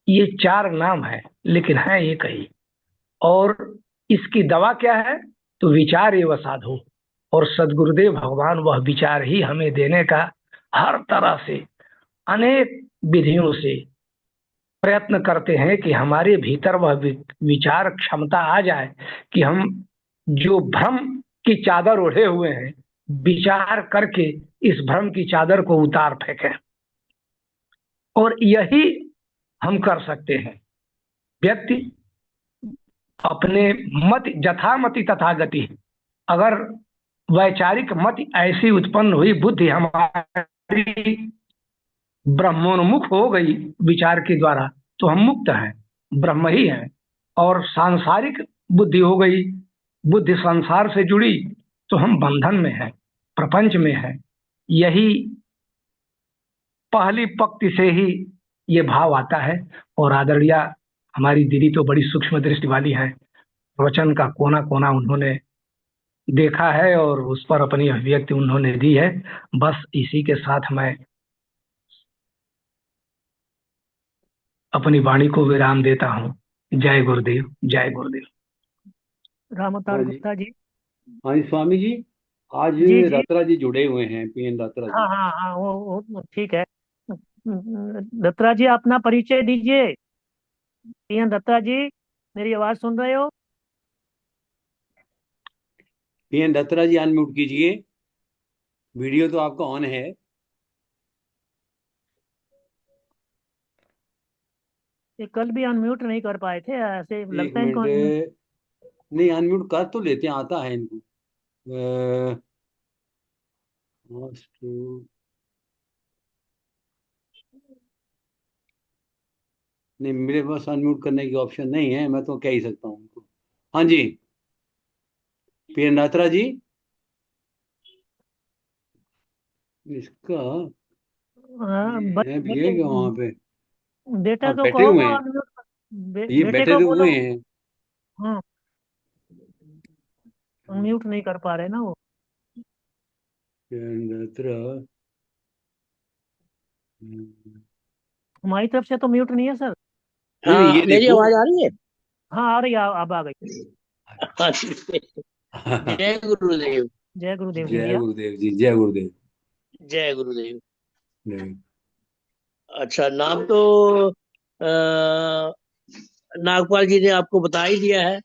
ये चार नाम है, लेकिन है एक ही। और इसकी दवा क्या है? तो विचार एवं साधो। और सदगुरुदेव भगवान वह विचार ही हमें देने का हर तरह से, अनेक विधियों से प्रयत्न करते हैं कि हमारे भीतर वह विचार क्षमता आ जाए कि हम जो भ्रम की चादर ओढ़े हुए हैं, विचार करके इस भ्रम की चादर को उतार फेंकें। और यही हम कर सकते हैं। व्यक्ति अपने मत जथामति तथा गति, अगर वैचारिक मत ऐसी उत्पन्न हुई, बुद्धि हमारी ब्रह्मोन्मुख हो गई विचार के द्वारा, तो हम मुक्त हैं, ब्रह्म ही हैं। और सांसारिक बुद्धि हो गई, बुद्धि संसार से जुड़ी, तो हम बंधन में हैं, प्रपंच में हैं। यही पहली पंक्ति से ही ये भाव आता है। और आदरणीय हमारी दीदी तो बड़ी सूक्ष्म दृष्टि वाली है, वचन का कोना कोना उन्होंने देखा है और उस पर अपनी अभिव्यक्ति उन्होंने दी है। बस इसी के साथ मैं अपनी वाणी को विराम देता हूँ। जय गुरुदेव, जय गुरुदेव। राम अवतार हाँ जी, गुप्ता जी। हाँ जी स्वामी जी, आज जी जी। रत्रा जी जुड़े हुए हैं, पीएन रत्रा जी। हाँ हाँ हाँ, वो ठीक है। दत्ता जी अपना परिचय दीजिए। पीएन दत्ता जी, मेरी आवाज सुन रहे हो? पीएन रत्रा जी अनम्यूट कीजिए, वीडियो तो आपका ऑन है। ये कल भी अनम्यूट नहीं कर पाए थे, ऐसे एक लगता है इनको। मिनट, नहीं अनम्यूट कर तो लेते हैं, आता है इनको। नहीं, मेरे पास अनम्यूट करने की ऑप्शन नहीं है, मैं तो कह ही सकता हूँ उनको। हाँ जी, पीएन रत्रा जी, इसका हाँ, ये है भी है क्या वहाँ पे? बेटा हाँ, को बैठे कहो हुए वो हैं, अनम्यूट। ये बेटे बैठे को तो बोलो। हुए हैं। हाँ, अनम्यूट नहीं कर पा रहे ना वो। पीएन रत्रा, नहीं हमारी तरफ से तो म्यूट नहीं है सर। नहीं, ये हाँ, मेरी देखो। आवाज आ रही है? हाँ आ रही है, अब आ गई। हाँ, जय गुरुदेव। जय गुरुदेव जी जय भैया। गुरुदेव जी, जय गुरुदेव। जय गुरुदेव। नहीं, अच्छा, नाम तो नागपाल जी ने आपको बता ही दिया है।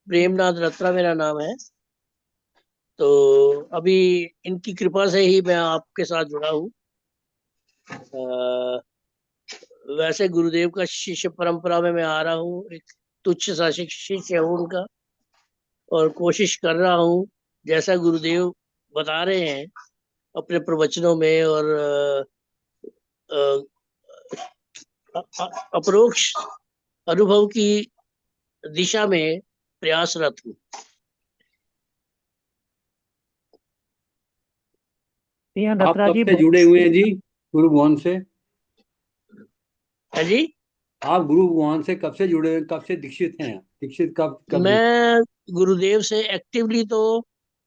प्रेमनाथ रत्रा मेरा नाम है। तो अभी इनकी कृपा से ही मैं आपके साथ जुड़ा हूँ। वैसे गुरुदेव का शिष्य परंपरा में मैं आ रहा हूँ, एक तुच्छ सा शिष्य हूँ उनका, और कोशिश कर रहा हूँ जैसा गुरुदेव बता रहे हैं अपने प्रवचनों में, और अपरोक्ष अनुभव की दिशा में प्रयासरत हूँ। पीएन आप दत्ता कब जी से जुड़े हुए हैं जी गुरु भगवान से? है जी। आप गुरु भगवान से कब से जुड़े हुए हैं, कब से दीक्षित हैं? दीक्षित कब कब हुए? मैं गुरुदेव से एक्टिवली तो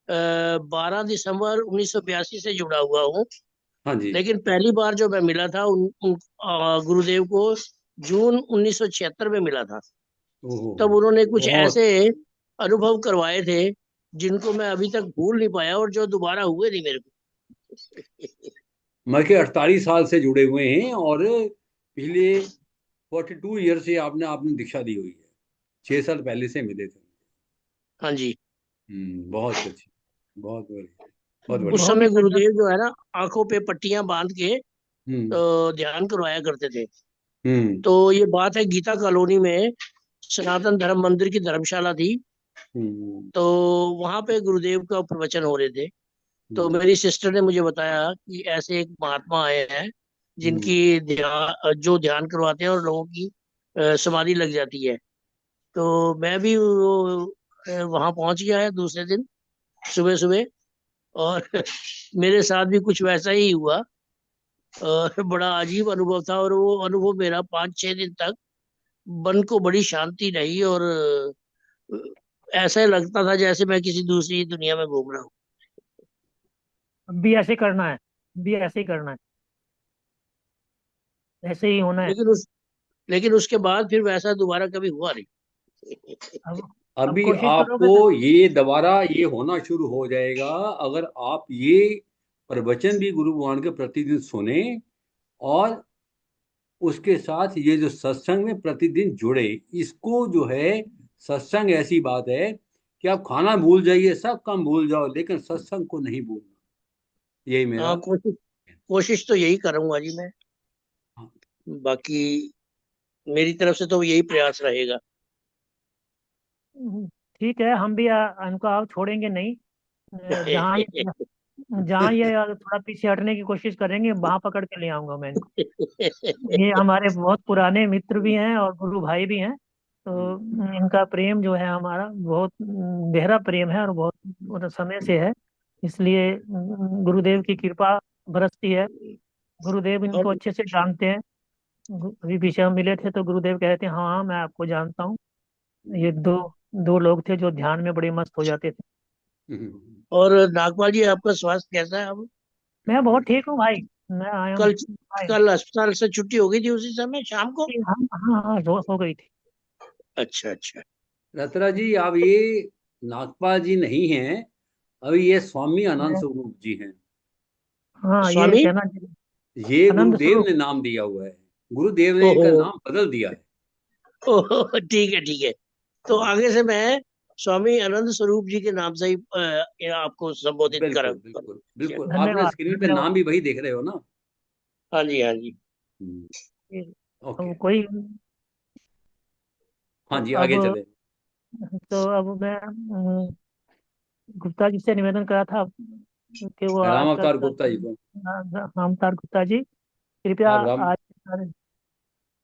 12 दिसंबर 1982 से जुड़ा हुआ हूँ। हाँ जी। लेकिन पहली बार जो मैं मिला था गुरुदेव को जून 1976 में मिला था। ओहो, तब उन्होंने कुछ बहुत। ऐसे अनुभव करवाए थे जिनको मैं अभी तक भूल नहीं पाया, और जो दोबारा हुए नहीं मेरे को। मैं के 48 साल से जुड़े हुए हैं, और पिछले 42 ईयर से आपने आपने दीक्षा दी हुई है। 6 साल पहले से मिले थे। हाँ जी। बहुत अच्छी, बहुत बढ़िया, बहुत उस बढ़िया। बहुत ही समय सज्जन। गुरुदेव जो है ना, आंखों पे पट्टियां बांध के हम्म ध्यान करवाया करते थे। हम्म तो ये बात है, गीता कॉलोनी में सनातन धर्म मंदिर की धर्मशाला थी। हम्म तो वहां पे गुरुदेव का प्रवचन हो रहे थे। तो हम्म मेरी सिस्टर ने मुझे बताया कि ऐसे एक महात्मा आए हैं हम्म जिनकी जो ध्यान करवाते हैं और लोगों की समाधि लग जाती है। तो मैं भी वहां पहुंच गया है दूसरे दिन सुबह सुबह, और मेरे साथ भी कुछ वैसा ही हुआ। और बड़ा अजीब अनुभव था, और वो अनुभव मेरा 5-6 दिन तक मन को बड़ी शांति रही, और ऐसा लगता था जैसे मैं किसी दूसरी दुनिया में घूम रहा हूँ। अब भी ऐसे करना है, अब भी ऐसे ही करना है, ऐसे ही होना है। लेकिन उस लेकिन उसके बाद फिर वैसा दोबारा कभी हुआ नहीं। अब अभी कोशिश करोगे आपको तो। ये दोबारा ये होना शुरू हो जाएगा, अगर आप ये प्रवचन भी गुरु भगवान के प्रतिदिन सुने, और उसके साथ ये जो सत्संग में प्रतिदिन जुड़े, इसको जो है सत्संग ऐसी बात है कि आप खाना भूल जाइए, सब काम भूल जाओ, लेकिन सत्संग को नहीं भूलना। यही मेरा हाँ, कोशिश तो यही करूंगा जी मैं। हाँ। बाकी मेरी तरफ से तो यही प्रयास रहेगा। ठीक है, हम भी इनको आप छोड़ेंगे नहीं। जहाँ ये जहाँ ये थोड़ा पीछे हटने की कोशिश करेंगे, वहां पकड़ के ले आऊंगा मैं इनको। ये हमारे बहुत पुराने मित्र भी हैं और गुरु भाई भी हैं, तो इनका प्रेम जो है हमारा बहुत गहरा प्रेम है और बहुत मतलब समय से है। इसलिए गुरुदेव की कृपा बरसती है। गुरुदेव इनको और अच्छे से जानते हैं। अभी पीछे हम मिले थे तो गुरुदेव कहते हैं, हाँ हाँ मैं आपको जानता हूँ। ये दो दो लोग थे जो ध्यान में बड़े मस्त हो जाते थे। और नागपाल जी, आपका स्वास्थ्य कैसा है अब? मैं बहुत ठीक हूँ भाई। मैं आया हूँ कल भाई। कल अस्पताल से छुट्टी हो गई थी उसी समय शाम को? हाँ हाँ हाँ, हो गई थी। अच्छा अच्छा। रत्रा जी, अब ये नागपाल जी नहीं हैं, अभी ये स्वामी आनंद स्वरूप जी हैं। हाँ, ये स्वामी? कहना ये आनंद गुरुदेव स्वरूप। ने नाम दिया हुआ है, गुरुदेव ने इनका ओहो, नाम बदल दिया है। ओहो, ठीक है ठीक है। तो आगे से मैं स्वामी आनंद स्वरूप जी के नाम से ही आपको संबोधित बिल्कुल करूँ। बिल्कुल बिल्कुल, आपने धन्यवाद स्क्रीन पे धन्यवाद। नाम भी वही देख रहे हो ना। हाँ जी हाँ जी। ओके। अब कोई हाँ जी, अब आगे चले। तो अब मैं गुप्ता जी से निवेदन करा था कि वो राम आज का अवतार गुप्ता जी को। रामतार गुप्ता जी कृपया आप राम आज सारे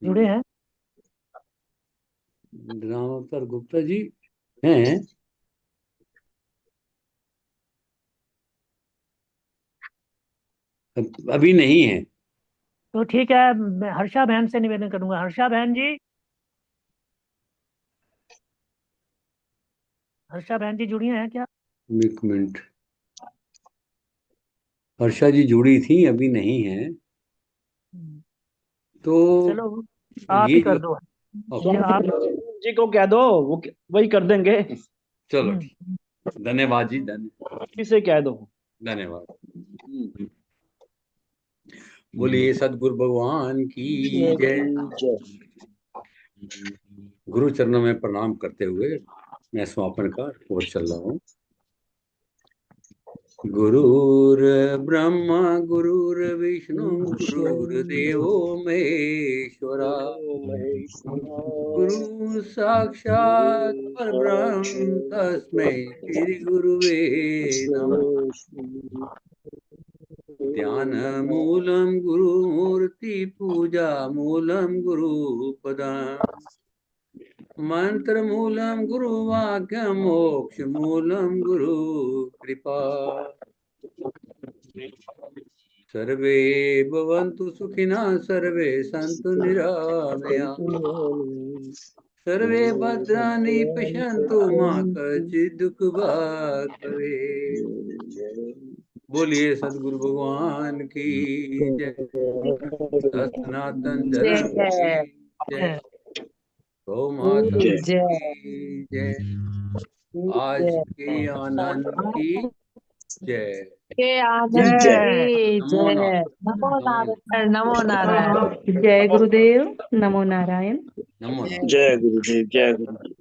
जुड़े हैं। राम अवतार गुप्ता जी हैं? अभी नहीं है। तो ठीक है, मैं हर्षा बहन से निवेदन करूंगा। हर्षा बहन जी, हर्षा बहन जी जुड़ी हैं क्या? एक मिनट, वर्षा जी जुड़ी थी, अभी नहीं है। तो चलो आप ये ही जो कर दो। ये ओके, आप। जी को कह दो, वो वही कर देंगे। चलो हम्म, ठीक, धन्यवाद जी, धन्यवाद किसे कह दो। धन्यवाद। बोलिए सदगुरु भगवान की जय। गुरु चरणों में प्रणाम करते हुए मैं समापन का ओर चल रहा हूँ। गुरुर् ब्रह्मा गुरुर्विष्णु गुरुर्देवो महेश्वरा, गुरु साक्षात् परब्रह्म तस्मै श्री गुरुवे नमः। ध्यान मूलम गुरुमूर्ति पूजा मूलम गुरुपदम्, मंत्र मूलम गुरुवाक्य मोक्ष मूलम गुरु कृपा। सर्वे भवन्तु सुखिनः, सर्वे सन्तु निरामया, सर्वे भद्राणि पश्यन्तु मा कश्चित् दुःखभाग् भवेत्। बोलिए सदगुरु भगवान की जय। सनातन धर्म की जय। गौ माता जय की जय। आज के आनंद की जय। के आनंद जय। जय। की नमो जय। नारायण, नमो नमो नारायण, नमो नारायण। जय गुरुदेव, नमो नारायण। नमो नारायण। जय गुरुदेव, जय गुरुदेव।